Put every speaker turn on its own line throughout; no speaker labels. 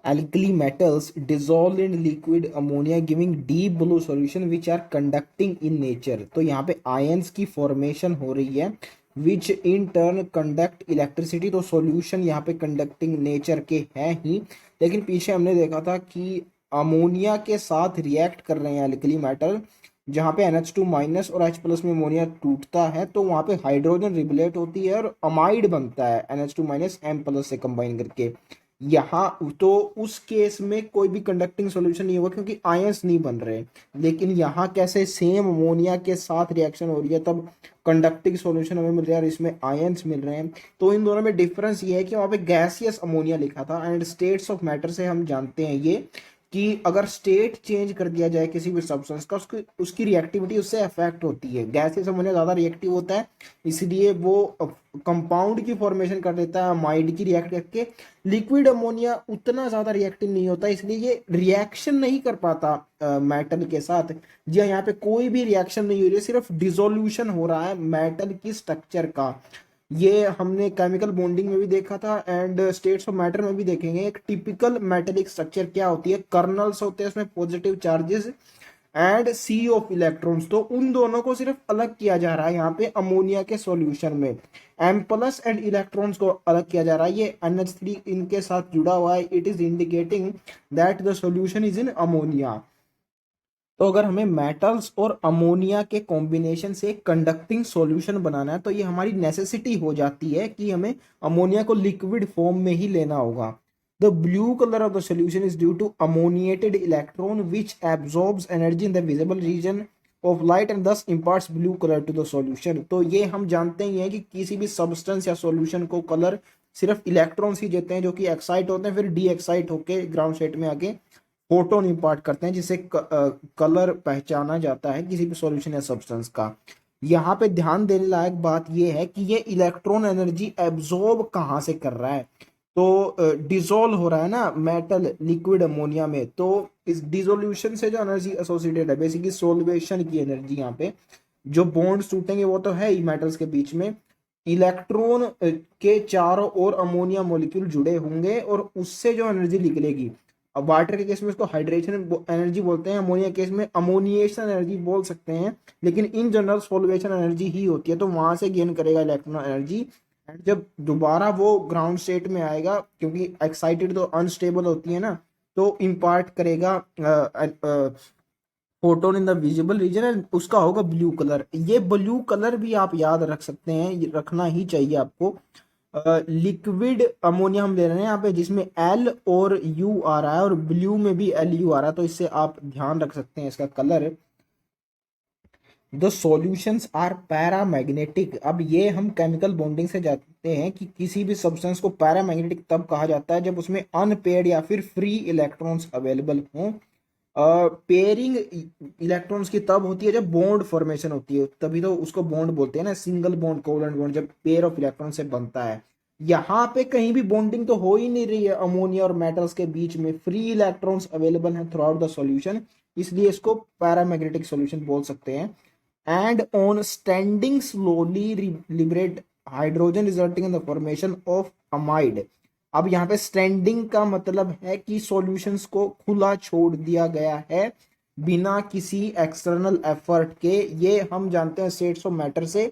alkali metals dissolved in liquid ammonia giving deep blue solution which are conducting in nature। तो यहाँ पे ions की formation हो रही है which in turn conduct electricity। तो सॉल्यूशन यहाँ पे कंडक्टिंग नेचर के हैं ही, लेकिन पीछे हमने देखा था कि अमोनिया के साथ रिएक्ट कर रहे हैं एल्कली मेटल, जहाँ पे NH2 माइनस और H प्लस में अमोनिया टूटता है तो वहाँ पे हाइड्रोजन रिबलेट होती है और अमाइड बनता है NH2 माइनस M प्लस से कंबाइन करके। यहाँ तो उस केस में कोई भी कंडक्टिंग सॉल्यूशन नहीं होगा क्योंकि आयंस नहीं बन रहे, लेकिन यहाँ कैसे सेम अमोनिया के साथ रिएक्शन हो रही है तब कंडक्टिंग सॉल्यूशन हमें मिल रहा है और इसमें आयंस मिल रहे हैं। तो इन दोनों में डिफरेंस ये है कि वहाँ पे गैसियस अमोनिया लिखा था एंड स्टेट्स ऑफ मैटर से हम जानते हैं ये कि अगर स्टेट चेंज कर दिया जाए किसी भी सब्सटेंस का उसकी रिएक्टिविटी उससे अफेक्ट होती है। गैसियस अमोनिया ज़्यादा रिएक्टिव होता है इसलिए वो कंपाउंड की फॉर्मेशन कर देता है अमाइड की रिएक्ट करके। लिक्विड अमोनिया उतना ज़्यादा रिएक्टिव नहीं होता इसलिए ये रिएक्शन नहीं कर पाता मेटल के साथ। जी हाँ, यहाँ पे कोई भी रिएक्शन नहीं हो रही है, सिर्फ डिसोल्यूशन हो रहा है मेटल की स्ट्रक्चर का। ये हमने केमिकल बॉन्डिंग में भी देखा था एंड स्टेट्स ऑफ मैटर में भी देखेंगे। एक टिपिकल मेटेलिक स्ट्रक्चर क्या होती है, कर्नल्स होते हैं उसमें positive charges and sea of electrons. तो उन दोनों को सिर्फ अलग किया जा रहा है यहाँ पे अमोनिया के सॉल्यूशन में, एम प्लस एंड इलेक्ट्रॉन्स को अलग किया जा रहा है। ये NH3 इनके साथ जुड़ा हुआ है, it is indicating that the solution is in ammonia. तो अगर हमें मेटल्स और अमोनिया के कॉम्बिनेशन से कंडक्टिंग सॉल्यूशन बनाना है तो ये हमारी नेसेसिटी हो जाती है कि हमें अमोनिया को लिक्विड फॉर्म में ही लेना होगा। The blue colour of the solution is due to ammoniated electron which absorbs energy in the visible region of light and thus imparts blue colour to the solution. तो ये हम जानते ही हैं कि किसी भी सब्सटेंस या सॉल्यूशन को कलर सिर्फ इलेक्ट्रॉन्स ही देते हैं जो कि एक्साइट होते हैं, फिर डी एक्साइट होके ग्राउंड स्टेट में आके फोटोन इम्पार्ट करते हैं जिससे कलर पहचाना जाता है किसी भी सॉल्यूशन या सब्सटेंस का। यहाँ पे ध्यान देने लायक बात यह है कि ये इलेक्ट्रॉन एनर्जी एब्जॉर्ब कहाँ से कर रहा है। तो डिसॉल्व हो रहा है ना मेटल लिक्विड अमोनिया में, तो इस डिसोल्यूशन से जो एनर्जी एसोसिएटेड है बेसिकली सोल्वेशन की एनर्जी, यहाँ पे जो बॉन्ड्स टूटेंगे वो तो है ही मेटल्स के बीच में, इलेक्ट्रॉन के चारों ओर अमोनिया मॉलिक्यूल जुड़े होंगे और उससे जो एनर्जी निकलेगी, अब वाटर के केस में उसको हाइड्रेशन एनर्जी बोलते हैं, अमोनिया केस में अमोनिएशन एनर्जी बोल सकते हैं, लेकिन इन जनरल सोल्वेशन एनर्जी ही होती है। तो वहां से गेन करेगा इलेक्ट्रॉन एनर्जी एंड जब दोबारा वो ग्राउंड स्टेट में आएगा क्योंकि एक्साइटेड तो अनस्टेबल होती है ना, तो इम्पार्ट करेगा photon in the visible reason and उसका होगा ब्लू कलर। ये ब्लू कलर भी आप याद रख सकते हैं, ये रखना ही चाहिए आपको। लिक्विड अमोनिया हम ले रहे हैं यहाँ पे जिसमें L और U आ रहा है और ब्लू में भी LU आ रहा है, तो इससे आप ध्यान रख सकते हैं इसका colour. The solutions are paramagnetic. अब ये हम केमिकल बॉन्डिंग से जानते हैं कि किसी भी सब्सटेंस को पैरामैग्नेटिक तब कहा जाता है जब उसमें अनपेयर्ड या फिर फ्री इलेक्ट्रॉन्स अवेलेबल हों। पेयरिंग इलेक्ट्रॉन्स की तब होती है जब बॉन्ड फॉर्मेशन होती है, तभी तो उसको बॉन्ड बोलते हैं ना, सिंगल बॉन्ड कोवलेंट बॉन्ड जब पेयर ऑफ इलेक्ट्रॉन से बनता है। यहाँ पे कहीं भी बॉन्डिंग तो हो ही नहीं रही है अमोनिया और मेटल्स के बीच में, फ्री इलेक्ट्रॉन्स अवेलेबल हैं थ्रू आउट द सॉल्यूशन, इसलिए इसको पैरामैग्नेटिक सॉल्यूशन बोल सकते हैं। And on standing slowly liberate hydrogen resulting in the formation of amide. अब यहाँ पे स्टैंडिंग का मतलब है कि सॉल्यूशंस को खुला छोड़ दिया गया है बिना किसी एक्सटर्नल एफर्ट के। ये हम जानते हैं स्टेट्स ऑफ मैटर से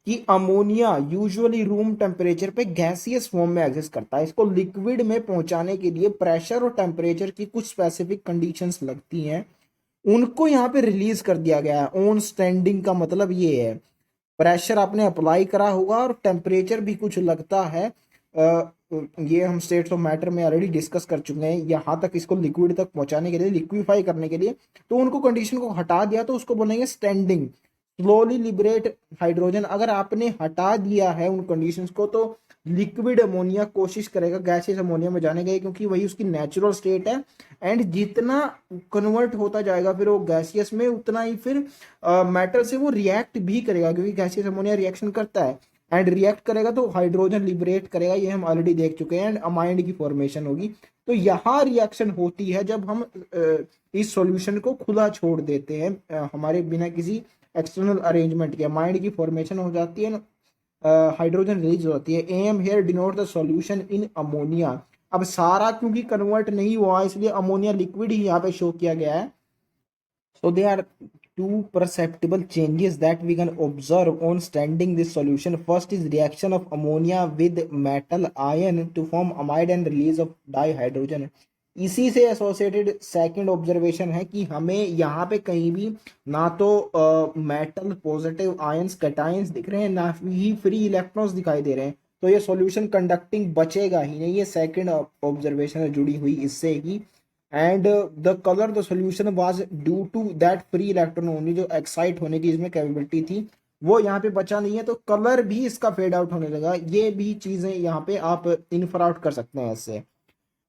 कि अमोनिया यूजुअली रूम टेम्परेचर पे गैसियस फॉर्म में एग्जिस्ट करता है, इसको लिक्विड में पहुंचाने के लिए प्रेशर और टेम्परेचर की कुछ स्पेसिफिक कंडीशंस लगती हैं, उनको यहाँ पे रिलीज कर दिया गया है। ऑन स्टैंडिंग का मतलब ये है प्रेशर आपने अप्लाई करा होगा और टेम्परेचर भी कुछ लगता है। ये हम स्टेट्स ऑफ मैटर में ऑलरेडी डिस्कस कर चुके हैं। यहाँ तक इसको लिक्विड तक पहुंचाने के लिए, लिक्विफाई करने के लिए, तो उनको कंडीशन को हटा दिया तो उसको बोलेंगे स्टैंडिंग। स्लोली लिबरेट हाइड्रोजन, अगर आपने हटा दिया है उन कंडीशंस को तो लिक्विड अमोनिया कोशिश करेगा गैसियस अमोनिया में जाने के, क्योंकि वही उसकी नेचुरल स्टेट है एंड जितना कन्वर्ट होता जाएगा फिर वो गैसियस में उतना ही फिर मैटर से वो रिएक्ट भी करेगा, क्योंकि गैसियस अमोनिया रिएक्शन करता है एंड रिएक्ट करेगा तो हाइड्रोजन लिबरेट करेगा, ये हम ऑलरेडी देख चुके हैं, एंड अमाइड की फॉर्मेशन होगी। तो यहाँ रिएक्शन होती है जब हम इस सॉल्यूशन को खुला छोड़ देते हैं हमारे बिना किसी एक्सटर्नल अरेंजमेंट के, अमाइड की फॉर्मेशन हो जाती है, हाइड्रोजन रिलीज होती है। Am here denote the solution in ammonia. अब सारा क्योंकि कन्वर्ट नहीं हुआ इसलिए अमोनिया लिक्विड ही यहाँ पे शो किया गया है. So there are two perceptible changes that we can observe on standing this solution. First is reaction of ammonia with metal ion to form amide and release of dihydrogen. इसी से associated second observation है कि हमें यहाँ पे कहीं भी ना तो मेटल पॉजिटिव आयंस कैटायंस दिख रहे हैं ना ही फ्री इलेक्ट्रॉन्स दिखाई दे रहे हैं. तो ये सॉल्यूशन कंडक्टिंग बचेगा ही नहीं. ये सेकंड ऑब्जर्वेशन है जुड़ी हुई इससे ही. And the colour the solution was due to that free electron only. जो एक्साइट होने की इसमें कैपेबिलिटी थी वो यहाँ पे बचा नहीं है तो कलर भी इसका फेड आउट होने लगा. ये भी चीजें यहाँ पे आप इन्फर आउट कर सकते हैं ऐसे.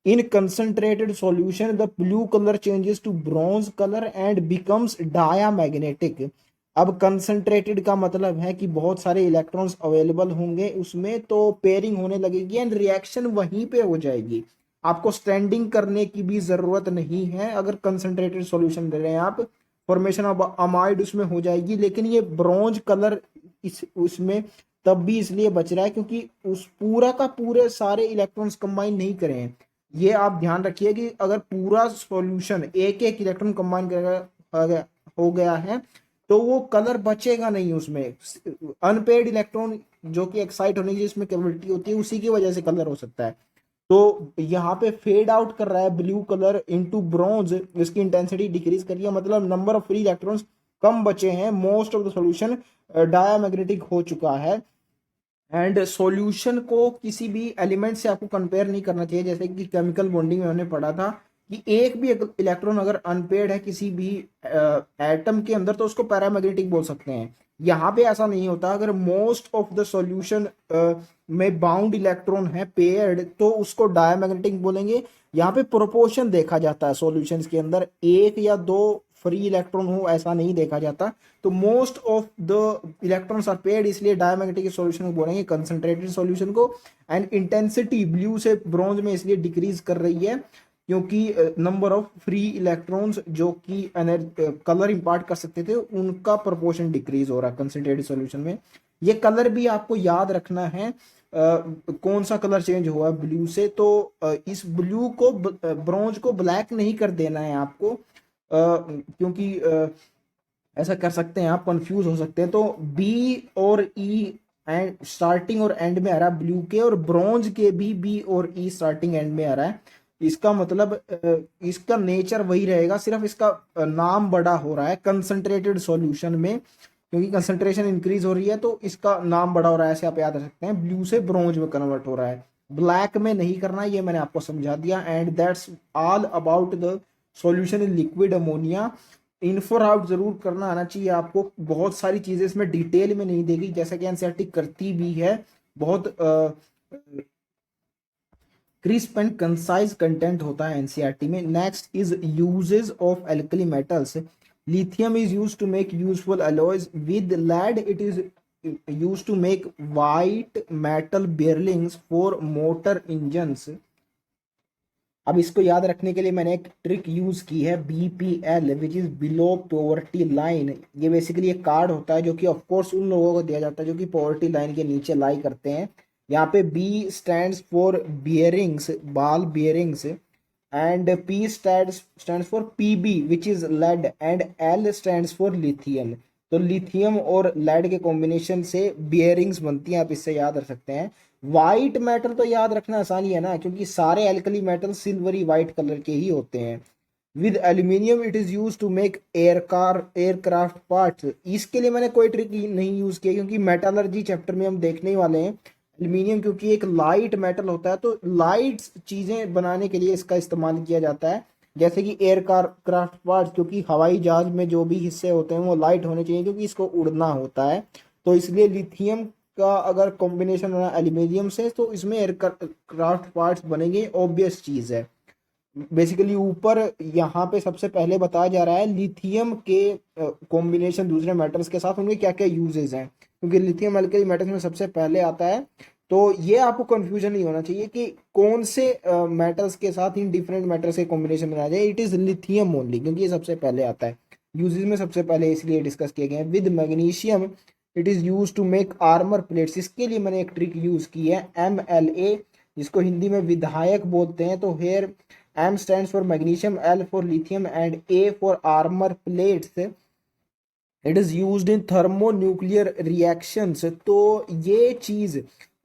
In concentrated solution the blue colour changes to bronze colour and becomes diamagnetic. अब कंसंट्रेटेड का मतलब है कि बहुत सारे इलेक्ट्रॉन्स अवेलेबल होंगे उसमें तो पेयरिंग होने लगेगी एंड रिएक्शन वहीं पे हो जाएगी. आपको स्टैंडिंग करने की भी जरूरत नहीं है. अगर कंसंट्रेटेड सॉल्यूशन दे रहे हैं आप फॉर्मेशन ऑफ अमाइड उसमें हो जाएगी. लेकिन ये ब्रॉन्ज कलर उसमें तब भी इसलिए बच रहा है क्योंकि उस पूरा का पूरे सारे इलेक्ट्रॉन्स कंबाइन नहीं करे हैं. ये आप ध्यान रखिए कि अगर पूरा सॉल्यूशन एक एक इलेक्ट्रॉन कंबाइन हो गया है तो वो कलर बचेगा नहीं उसमें. अनपेड इलेक्ट्रॉन जो कि एक्साइट होने की जिसमें कैपेबिलिटी होती है उसी की वजह से कलर हो सकता है. तो यहाँ पे फेड आउट कर रहा है ब्लू कलर इनटू ब्रॉन्ज. इसकी इंटेंसिटी डिक्रीज करिए मतलब नंबर ऑफ फ्री इलेक्ट्रॉन्स कम बचे हैं. Most of the solution diamagnetic हो चुका है. एंड सॉल्यूशन को किसी भी एलिमेंट से आपको कंपेयर नहीं करना चाहिए. जैसे कि केमिकल बॉन्डिंग में हमने पढ़ा था कि एक भी इलेक्ट्रॉन अगर अनपेड है किसी भी एटम के अंदर तो उसको पैरामैग्नेटिक बोल सकते हैं. यहाँ पे ऐसा नहीं होता. अगर मोस्ट ऑफ द सॉल्यूशन में बाउंड इलेक्ट्रॉन है पेयर्ड तो उसको डायमैग्नेटिक बोलेंगे. यहाँ पे प्रोपोर्शन देखा जाता है सॉल्यूशंस के अंदर. एक या दो फ्री इलेक्ट्रॉन हो ऐसा नहीं देखा जाता. तो most of the electrons are paired इसलिए डायमैग्नेटिक सॉल्यूशन को बोलेंगे कंसंट्रेटेड सॉल्यूशन को. एंड इंटेंसिटी ब्लू से ब्रॉन्ज में इसलिए डिक्रीज कर रही है क्योंकि नंबर ऑफ फ्री इलेक्ट्रॉन्स जो कि कलर इंपार्ट कर सकते थे उनका प्रोपोर्शन डिक्रीज हो रहा है कंसंट्रेटेड सॉल्यूशन में. ये कलर भी आपको याद रखना है. कौन सा कलर चेंज हुआ ब्लू से. तो इस ब्लू को ब्रॉन्ज को ब्लैक नहीं कर देना है आपको क्योंकि ऐसा कर सकते हैं आप कंफ्यूज हो सकते हैं. तो बी और ई एंड स्टार्टिंग और एंड में आ रहा है ब्लू के और ब्रॉन्ज के भी बी और ई स्टार्टिंग एंड में आ रहा है. इसका मतलब इसका नेचर वही रहेगा सिर्फ इसका नाम बड़ा हो रहा है कंसंट्रेटेड सॉल्यूशन में क्योंकि कंसंट्रेशन इंक्रीज हो रही है तो इसका नाम बड़ा हो रहा है. ऐसे आप याद रख सकते हैं. ब्लू से ब्रॉन्ज में कन्वर्ट हो रहा है. ब्लैक में नहीं करना ये मैंने आपको समझा दिया. And that's all about the solution in liquid ammonia. Infer out जरूर करना आना चाहिए आपको. बहुत सारी चीजें इसमें डिटेल में नहीं देगी जैसा कि एनसीईआरटी करती भी है. बहुत क्रिस्प एंड कंसाइज कंटेंट होता है एनसीईआरटी में. Next is uses of alkali metals. Lithium is used to make useful alloys. With lead it is used to make white metal bearings for motor engines. अब इसको याद रखने के लिए मैंने एक ट्रिक यूज की है BPL which is below poverty line. ये बेसिकली एक कार्ड होता है जो कि ऑफ कोर्स उन लोगों को दिया जाता है जो कि पॉवर्टी लाइन के नीचे लाई करते हैं. यहाँ पे B stands for bearings ball bearings and P stands for PB which is lead and L stands for lithium. तो लिथियम और लेड के कॉम्बिनेशन से बियरिंग्स बनती हैं. आप इससे याद रख सकते हैं. वाइट मेटल तो याद रखना आसानी है ना क्योंकि सारे alkali metal silvery white colour के ही होते हैं. With aluminium it is use to make aircraft parts. इसके लिए मैंने कोई ट्रिक नहीं यूज किया क्योंकि मेटलर्जी चैप्टर में हम देखने वाले हैं एल्यूमिनियम क्योंकि एक लाइट मेटल होता है तो लाइट चीजें बनाने के लिए इसका इस्तेमाल किया जाता है. जैसे कि एयरक्राफ्ट पार्ट्स क्योंकि हवाई जहाज में जो भी हिस्से होते हैं वो लाइट होने चाहिए क्योंकि इसको उड़ना होता है. तो इसलिए लिथियम का अगर कॉम्बिनेशन होना एल्यूमिनियम से तो इसमें एयरक्राफ्ट पार्ट्स बनेंगे. ऑब्वियस चीज है. बेसिकली ऊपर यहाँ पे सबसे पहले बताया जा रहा है लिथियम के कॉम्बिनेशन दूसरे मेटल्स के साथ उनके क्या क्या यूजेस हैं क्योंकि लिथियम एल्कली मेटल्स में सबसे पहले आता है. तो ये आपको कंफ्यूजन नहीं होना चाहिए कि कौन से मेटल्स के साथ इन डिफरेंट मेटल्स के कॉम्बिनेशन बनाया जाए. इट इज लिथियम ओनली क्योंकि ये सबसे पहले आता है यूजेस में सबसे पहले इसलिए डिस्कस किए गए हैं. With magnesium it is use to make armour plates. इसके लिए मैंने एक ट्रिक यूज की है MLA जिसको हिंदी में विधायक बोलते हैं। तो hair M stands for magnesium, L for lithium and A for armor plates. It is used in thermonuclear reactions. तो ये चीज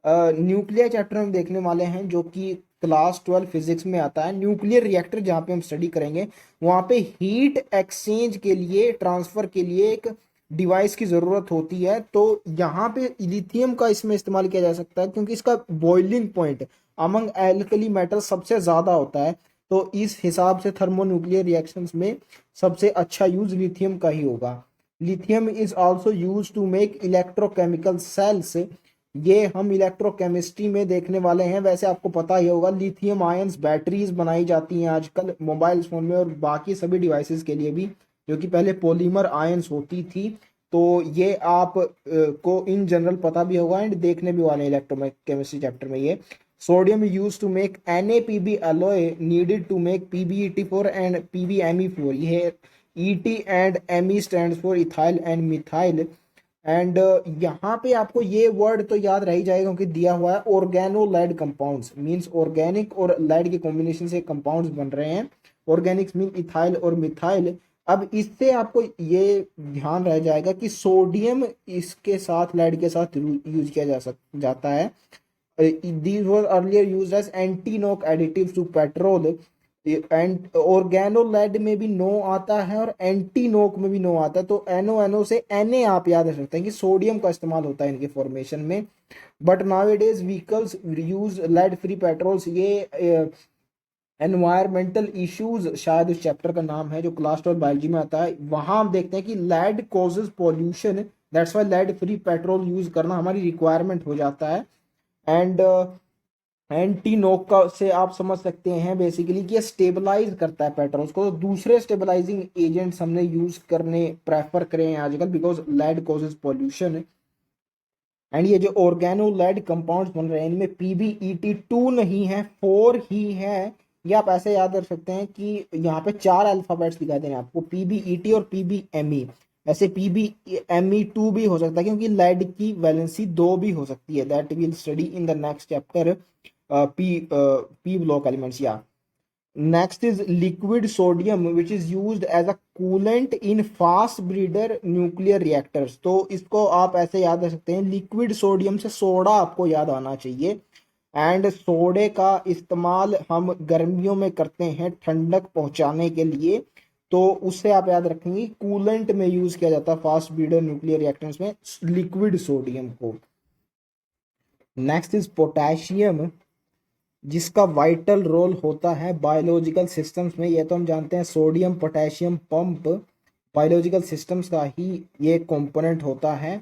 न्यूक्लियर चैप्टर में देखने वाले हैं, जो कि क्लास 12 फिजिक्स में आता है। न्यूक्लियर रिएक्टर जहाँ पे हम स्टडी करेंगे, वहाँ पे हीट एक्सचेंज के लिए, ट्रांसफर के लिए एक डिवाइस की ज़रूरत होती है। तो यहाँ पे लिथियम का इसमें इस्तेमाल किया जा सकता है, क्योंकि इसका boiling point among alkali metal सबसे ज़्यादा होता है। तो इस हिसाब से थर्मोन्यूक्लियर रिएक्शंस में सबसे अच्छा यूज लिथियम का ही होगा। Lithium is also use to make electrochemical cells. ये हम इलेक्ट्रोकेमिस्ट्री में देखने वाले हैं। वैसे आपको पता ही होगा, लिथियम आयंस बैटरीज बनाई जाती हैं आजकल मोबाइल फोन में और बाकी सभी डिवाइसेस के लिए भी, जो कि पहले पॉलीमर आयंस होती थी। तो ये आप को इन जनरल पता भी होगा एंड देखने भी वाले इलेक्ट्रोकेमिस्ट्री चैप्टर में। ये sodium use to make NaPb alloy needed to make PbEt4 and PbMe4। ये ET and ME stand for ethyl and methyl. And यहाँ पे आपको ये वर्ड तो याद रह ही जाएगा, क्योंकि दिया हुआ है organo lead compounds, means organic और लेड के कॉम्बिनेशन से कंपाउंड्स बन रहे हैं। ऑर्गेनिक्स मीन इथाइल और मिथाइल। अब इससे आपको ये ध्यान रह जाएगा कि सोडियम इसके साथ, लेड के साथ यूज किया जाता है। These were earlier used as anti-knock additives to petrol। And organolead में भी नो आता है और एंटी नोक में भी नो आता है। तो NO से Na आप याद रख सकते हैं कि सोडियम का इस्तेमाल होता है इनके फॉर्मेशन में। But now it is vehicles use lead free petrols. ये एनवायरमेंटल इश्यूज शायद इस चैप्टर का नाम है, जो क्लास 12 बायोलॉजी में आता है। वहां हम देखते हैं कि lead causes pollution, that's why lead free petrol use करना हमारी रिक्वायरमेंट हो जाता है। एंड एंटी नोक का से आप समझ सकते हैं बेसिकली कि ये स्टेबलाइज करता है पेट्रोल्स को। तो दूसरे स्टेबलाइजिंग एजेंट्स हमने यूज करने प्रेफर करें आजकल, because lead causes pollution. And ये जो ऑर्गेनो लेड कंपाउंड्स बन रहे हैं, इनमें PbEt2 नहीं है, 4 ही है। ये आप ऐसे याद रख सकते हैं कि यहाँ पे 4 अल्फाबेट्स दिखाई दे रहे हैं आपको, PbEt और PbMe। ऐसे PbMe2 भी हो सकता है, क्योंकि लेड की वैलेंसी 2 भी हो सकती है। That will study in the next chapter, P block elements। या next is liquid sodium which is used as a coolant in fast breeder nuclear reactors। तो इसको आप ऐसे याद रख सकते हैं, लिक्विड सोडियम से सोडा आपको याद आना चाहिए। एंड सोडे का इस्तेमाल हम गर्मियों में करते हैं ठंडक पहुंचाने के लिए। तो उससे आप याद रखेंगे कूलेंट में यूज किया जाता है फास्ट ब्रीडर न्यूक्लियर रिएक्टर्स में लिक्विड सोडियम को। नेक्स्ट इज पोटेशियम, जिसका वाइटल रोल होता है बायोलॉजिकल सिस्टम्स में। ये तो हम जानते हैं, sodium potassium pump biological systems का ही ये कंपोनेंट होता है।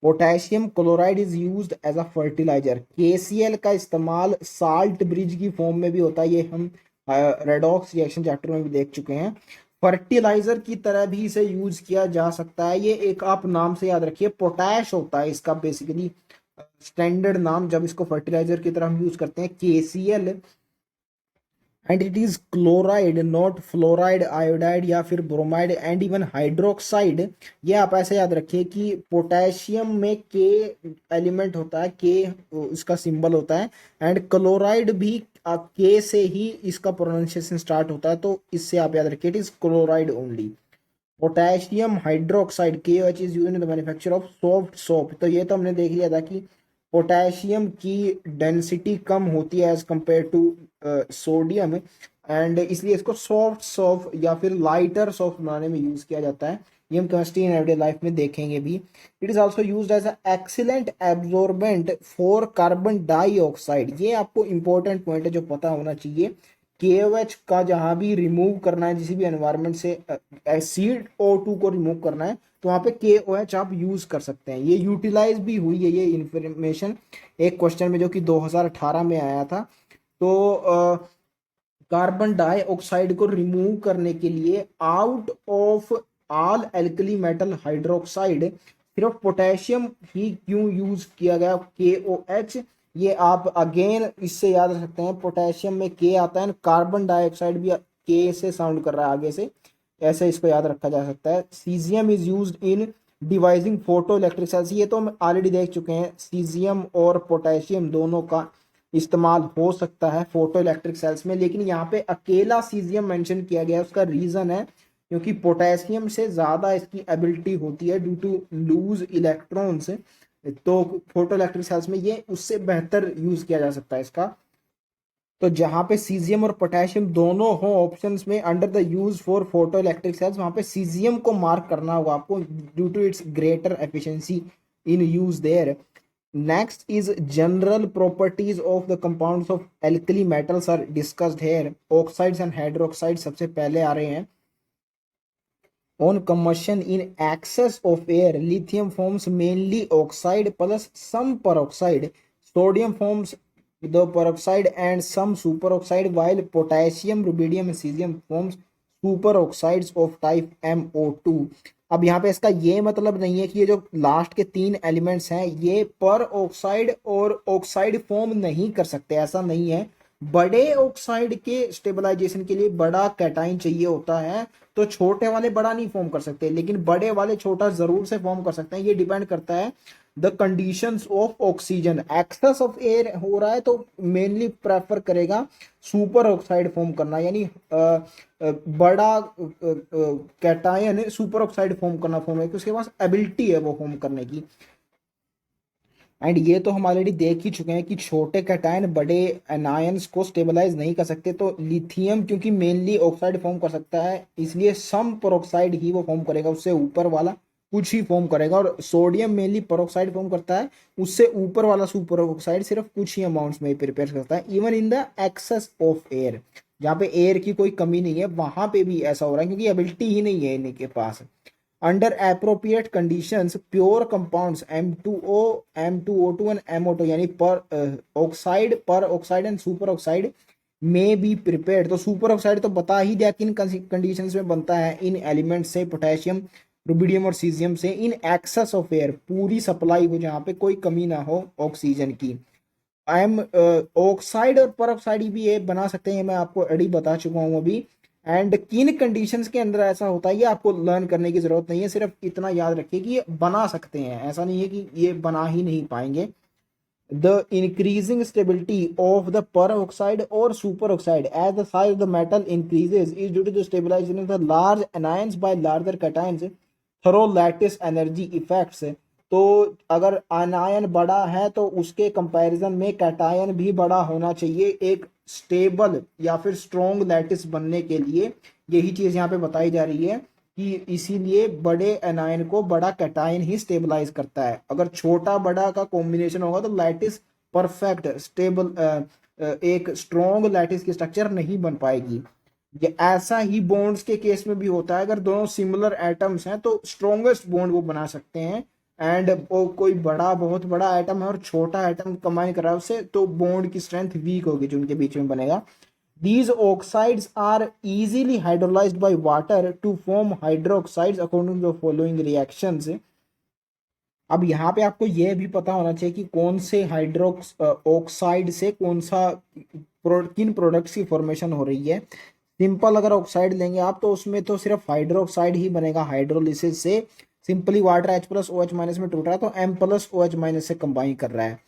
Potassium chloride is used as a fertiliser. KCl का इस्तेमाल साल्ट ब्रिज की फॉर्म में भी होता है, ये हम रेडॉक्स रिएक्शन चैप्टर में भी देख चुके हैं। फर्टिलाइजर की तरह भी इसे यूज किया जा सकता है। ये एक आप नाम से याद रखिए, पोटैश होता है इसका बेसिकली स्टैंडर्ड नाम, जब इसको फर्टिलाइजर की तरह हम यूज करते हैं, KCl। And it is chloride not fluoride, iodide या फिर ब्रोमाइड एंड इवन हाइड्रोक्साइड। ये आप ऐसे याद रखिए कि पोटेशियम में K एलिमेंट होता है, K इसका सिंबल होता है। एंड क्लोराइड भी K से ही इसका प्रोनाउंसिएशन स्टार्ट होता है। तो इससे आप याद रखिए it is chloride only. Potassium hydroxide KOH is used in the manufacture of soft soap. तो ये तो हमने देख लिया था कि पोटेशियम की डेंसिटी कम होती है as compare to sodium, and इसलिए इसको सॉफ्ट सोप या फिर लाइटर सोप बनाने में यूज किया जाता है। ये हम केमिस्ट्री इन एवरीडे लाइफ में देखेंगे भी। It is also used as a excellent absorbent for carbon dioxide. ये आपको इंपॉर्टेंट पॉइंट है जो पता होना चाहिए। KOH का जहां भी रिमूव करना है, किसी भी एनवायरनमेंट से CO2 को रिमूव करना है, तो वहां पे KOH आप यूज कर सकते हैं। ये यूटिलाइज भी हुई है ये इंफॉर्मेशन एक क्वेश्चन में, जो कि 2018 में आया था। तो कार्बन डाइऑक्साइड को रिमूव करने के लिए out of all alkali metal hydroxide सिर्फ पोटेशियम ही क्यों यूज किया गया, KOH। ये आप अगेन इससे याद रख सकते हैं, पोटेशियम में K आता है, कार्बन डाइऑक्साइड भी K से साउंड कर रहा है आगे से, ऐसे इसको याद रखा जा सकता है। Caesium is used in devising photo electric sales. ये तो हम ऑलरेडी देख चुके हैं, सीजियम और पोटेशियम दोनों का इस्तेमाल हो सकता है फोटो इलेक्ट्रिक सेल्स में, लेकिन यहाँ पे अकेला सीजियम मेंशन किया गया है। उसका रीजन है क्योंकि पोटेशियम से ज़्यादा इसकी एबिलिटी होती है ड्यू टू लूज इलेक्ट्रॉन्स, तो फोटो इलेक्ट्रिक सेल्स में ये उससे बेहतर यूज किया जा सकता है इसका। तो जहाँ पे सीजियम और पोटेशियम दोनों हो ऑप्शंस में under the use for photo electric cells, वहाँ पे सीजियम को मार्क करना होगा आपको due to its greater efficiency in use there. Next is general properties of the compounds of alkali metals are discussed here. Oxides and hydroxide सबसे पहले आ रहे हैं। On combustion in excess of air, lithium forms mainly oxide plus some peroxide. Sodium forms the peroxide and some superoxide, while potassium, rubidium and cesium forms superoxides of type MO2. अब यहाँ पे इसका ये मतलब नहीं है कि ये जो लास्ट के 3 एलिमेंट्स हैं ये पर ऑक्साइड और ऑक्साइड फॉर्म नहीं कर सकते, ऐसा नहीं है। बड़े ऑक्साइड के स्टेबलाइजेशन के लिए बड़ा कैटाइन चाहिए होता है, तो छोटे वाले बड़ा नहीं फॉर्म कर सकते, लेकिन बड़े वाले छोटा जरूर से फॉर्म कर सकते हैं। ये डिपेंड करता है the conditions of oxygen. Excess of air हो रहा है तो मेनली प्रेफर करेगा सुपर ऑक्साइड फॉर्म करना, यानी बड़ा कैटायन सुपर ऑक्साइड फॉर्म करना फॉर्म है कि उसके पास एबिलिटी है वो फॉर्म करने की। एंड ये तो हम ऑलरेडी देख ही चुके हैं कि छोटे कैटायन बड़े एनायंस को स्टेबलाइज नहीं कर सकते। तो लिथियम क्योंकि मेनली ऑक्साइड फॉर्म कर सकता है इसलिए सम पेरोक्साइड ही वो फॉर्म करेगा, उससे ऊपर वाला कुछ ही फॉर्म करेगा। और सोडियम मेनली पेरोक्साइड फॉर्म करता है, उससे ऊपर वाला सुपर ऑक्साइड सिर्फ कुछ ही अमाउंट्स में प्रिपेयर करता है। Even in the excess of air, जहाँ पे एयर की कोई कमी नहीं है वहां पे भी ऐसा हो रहा है क्योंकि एबिलिटी ही नहीं है इनके पास। Under appropriate conditions, pure compounds M2O, M2O2 and MO2 यानी per oxide and super oxide may be prepared। तो सुपर ऑक्साइड तो बता ही दिया किन कंडीशंस में बनता है, इन एलिमेंट से, पोटेशियम, रुबिडियम और सीजियम से, इन एक्सेस ऑफ एयर, पूरी सप्लाई हो जहाँ पे कोई कमी ना हो ऑक्सीजन की। एम ऑक्साइड और पर ऑक्साइड भी ये बना सकते हैं, मैं आपको ऑलरेडी बता चुका हूँ अभी। एंड किन कंडीशंस के अंदर ऐसा होता है ये आपको लर्न करने की जरूरत नहीं है, सिर्फ इतना याद रखिए कि ये बना सकते हैं, ऐसा नहीं है कि ये बना ही नहीं पाएंगे। The increasing stability of the peroxide और superoxide as the size of the metal increases is due to the stabilization of the large anions by larger cations through lattice energy effects. तो अगर आनायन बड़ा है तो उसके comparison में cation भी बड़ा होना चाहिए एक स्टेबल या फिर स्ट्रॉन्ग लैटिस बनने के लिए। यही चीज यहाँ पे बताई जा रही है कि इसीलिए बड़े एनायन को बड़ा कैटायन ही स्टेबलाइज करता है। अगर छोटा बड़ा का कॉम्बिनेशन होगा तो लैटिस परफेक्ट स्टेबल एक स्ट्रॉन्ग लैटिस की स्ट्रक्चर नहीं बन पाएगी। ये ऐसा ही बॉन्ड्स के केस में भी होता है, अगर दोनों सिमिलर एटम्स हैं तो स्ट्रॉन्गेस्ट बॉन्ड वो बना सकते हैं। एंड वो कोई बड़ा बहुत बड़ा एटम है और छोटा एटम कंबाइन कर रहा है उससे, तो बॉन्ड की स्ट्रेंथ वीक होगी जो उनके बीच में बनेगा। These oxides are easily hydrolyzed by water to form hydroxides according to the following reactions। अब यहाँ पे आपको यह भी पता होना चाहिए कि कौन से हाइड्रोक्स ऑक्साइड से कौन सा किन प्रोडक्ट्स की फॉर्मेशन हो रही है। सिंपल अगर ऑक्साइड लेंगे आप तो उसमें तो सिर्फ हाइड्रोक्साइड ही बनेगा हाइड्रोलिसिस से। Simply water H plus OH minus में टूट रहा है तो M प्लस OH माइनस से कंबाइन कर रहा है।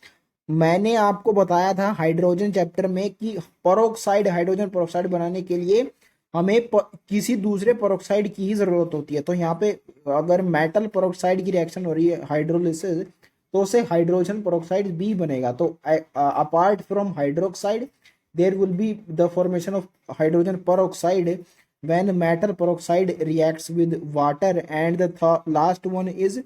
मैंने आपको बताया था हाइड्रोजन चैप्टर में कि परोक्साइड हाइड्रोजन परोक्साइड बनाने के लिए हमें किसी दूसरे परोक्साइड की ही जरूरत होती है। तो यहाँ पे अगर मेटल परोक्साइड की रिएक्शन हो रही है हाइड्रोलिसिस तो उसे हाइड्रोजन परोक्साइड भी बनेगा। तो apart from hydroxide there will be the formation of hydrogen peroxide when metal peroxide reacts with water and the last one is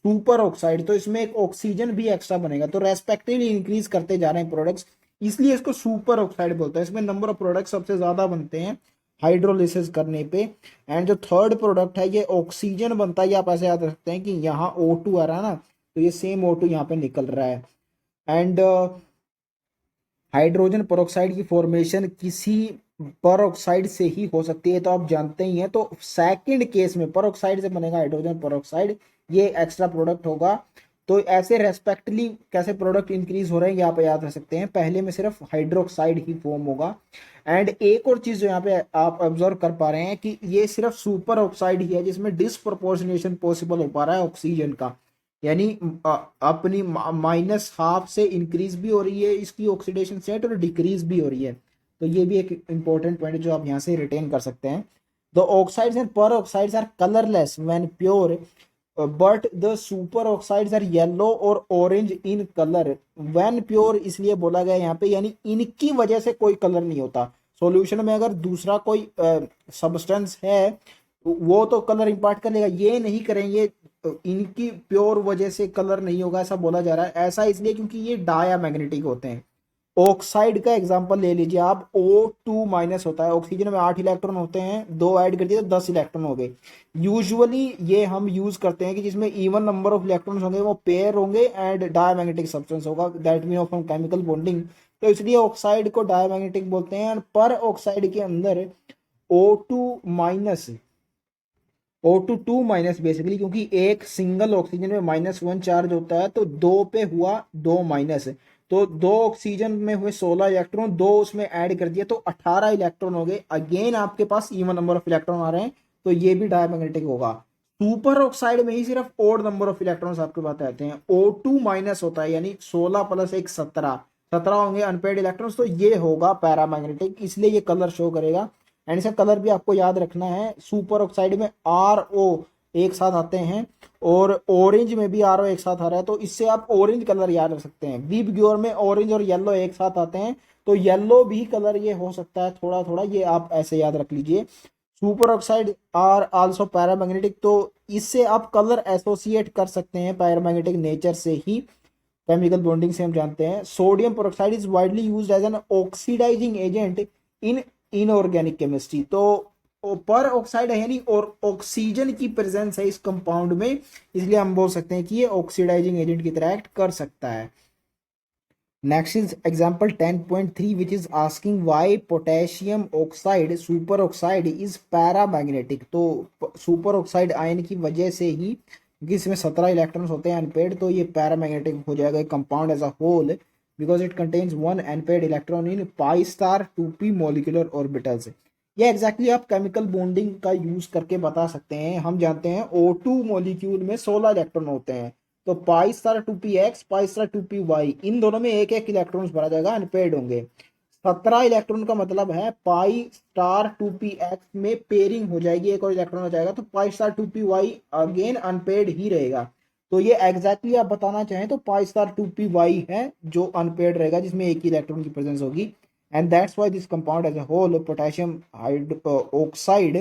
super oxide. तो इसमें एक ऑक्सीजन भी एक्स्ट्रा बनेगा, तो रेस्पेक्टिवली इंक्रीज करते जा रहे हैं प्रोडक्ट्स, इसलिए इसको सुपर ऑक्साइड बोलते हैं। इसमें नंबर ऑफ प्रोडक्ट्स सबसे ज्यादा बनते हैं हाइड्रोलिसिस करने पे। एंड जो थर्ड प्रोडक्ट है ये ऑक्सीजन बनता है, ये आप ऐसे याद रख सकते हैं कि यहाँ O2 आ रहा है ना, तो ये सेम O2 यहाँ पे निकल रहा है। एंड हाइड्रोजन पेरोक्साइड की फॉर्मेशन किसी पेरोक्साइड से ही हो सकती है, तो आप जानते ही हैं। तो सेकंड केस में पेरोक्साइड से बनेगा हाइड्रोजन पेरोक्साइड, ये एक्स्ट्रा प्रोडक्ट होगा। तो ऐसे रेस्पेक्टली कैसे प्रोडक्ट इंक्रीज हो रहे हैं यहाँ पे याद रख सकते हैं। पहले में सिर्फ हाइड्रोक्साइड ही फॉर्म होगा। एंड एक और चीज जो यहाँ पे आप ऑब्जर्व कर पा रहे हैं कि ये सिर्फ सुपर ऑक्साइड ही है जिसमें डिस्प्रोपोर्शनेशन पॉसिबल हो पा रहा है ऑक्सीजन का। यानी अपनी -12 से इंक्रीज भी हो रही है इसकी ऑक्सीडेशन स्टेट और डिक्रीज भी हो रही है। तो ये भी एक इंपॉर्टेंट पॉइंट जो आप यहाँ से रिटेन कर सकते हैं। The oxides and peroxides are colourless when pure, but the superoxides are yellow और orange in colour when pure, इसलिए बोला गया यहाँ पे, यानी इनकी वजह से कोई कलर नहीं होता। सॉल्यूशन में अगर दूसरा कोई सब्सटेंस है वो तो कलर इम्पार्ट करेगा, ये नहीं करेंगे, इनकी प्योर वजह से कलर नहीं होगा ऐसा बोला जा रहा है। ऐसा इसलिए क्योंकि ये डायामैग्नेटिक होते हैं। ऑक्साइड का एग्जांपल ले लीजिए आप, O2- होता है, ऑक्सीजन में 8 इलेक्ट्रॉन होते हैं, 2 ऐड कर दिए तो 10 इलेक्ट्रॉन हो गए। यूजुअली ये हम यूज करते हैं कि जिसमें इवन नंबर ऑफ इलेक्ट्रॉन्स होंगे वो पेयर होंगे एंड डायमैग्नेटिक सब्सटेंस होगा, that mean of chemical bonding. तो इसलिए ऑक्साइड को डायमैग्नेटिक बोलते हैं। पर ऑक्साइड के अंदर O2-, O2-, बेसिकली क्योंकि एक सिंगल ऑक्सीजन में -1 चार्ज होता है तो दो पे हुआ 2 माइनस, तो 2 ऑक्सीजन में हुए 16 इलेक्ट्रॉन, 2 उसमें ऐड कर दिए तो 18 इलेक्ट्रॉन हो गए। अगेन आपके पास इवन नंबर ऑफ इलेक्ट्रॉन आ रहे हैं तो ये भी डायमैग्नेटिक होगा। सुपर ऑक्साइड में ही सिर्फ ओड नंबर ऑफ इलेक्ट्रॉन्स आपके पास आते हैं, O2- होता है, यानी 16 + 1 17, 17 होंगे अनपेड इलेक्ट्रॉन्स, तो ये होगा पैरामैग्नेटिक, इसलिए ये कलर शो करेगा। एंड इसका कलर भी आपको याद रखना है, सुपर ऑक्साइड में RO एक साथ आते हैं और ऑरेंज में भी RO एक साथ आ रहा है, तो इससे आप ऑरेंज कलर याद रख सकते हैं। वीप ग्योर में ऑरेंज और येलो एक साथ आते हैं तो येलो भी कलर ये हो सकता है थोड़ा थोड़ा, ये आप ऐसे याद रख लीजिए। Super oxide are also paramagnetic, तो इससे आप कलर एसोसिएट कर सकते हैं पैरामैग्नेटिक नेचर से ही, केमिकल बॉन्डिंग से हम जानते हैं। Sodium peroxide is widely used as an oxidizing agent in inorganic chemistry, तो पर ऑक्साइड है यानी और ऑक्सीजन की प्रेजेंस है इस कंपाउंड में, इसलिए हम बोल सकते हैं कि ये ऑक्सीडाइजिंग एजेंट की तरह एक्ट कर सकता है। Next is example 10.3 which is asking why potassium oxide super oxide is paramagnetic. तो सुपर ऑक्साइड आयन की वजह से ही, जिसमें 17 इलेक्ट्रॉन्स होते हैं अनपेड, तो ये पैरामैग्नेटिक हो जाएगा compound as a whole because it contains 1 unpaired electron in π*2p molecular orbitals. ये एग्जैक्टली आप केमिकल बॉन्डिंग का यूज करके बता सकते हैं। हम जानते हैं O2 मॉलिक्यूल में 16 इलेक्ट्रॉन होते हैं, तो π*2px, π*2py, इन दोनों में एक एक इलेक्ट्रॉन्स भरा जाएगा, अनपेड होंगे। 17 इलेक्ट्रॉन का मतलब है π*2px में पेयरिंग हो जाएगी, एक और इलेक्ट्रॉन हो जाएगा, तो π*2py अगेन अनपेड ही रहेगा। तो ये एग्जैक्टली आप बताना चाहें तो π*2py है जो अनपेड रहेगा, जिसमें एक ही इलेक्ट्रॉन की प्रेजेंस होगी। And that's why this compound as a whole potassium oxide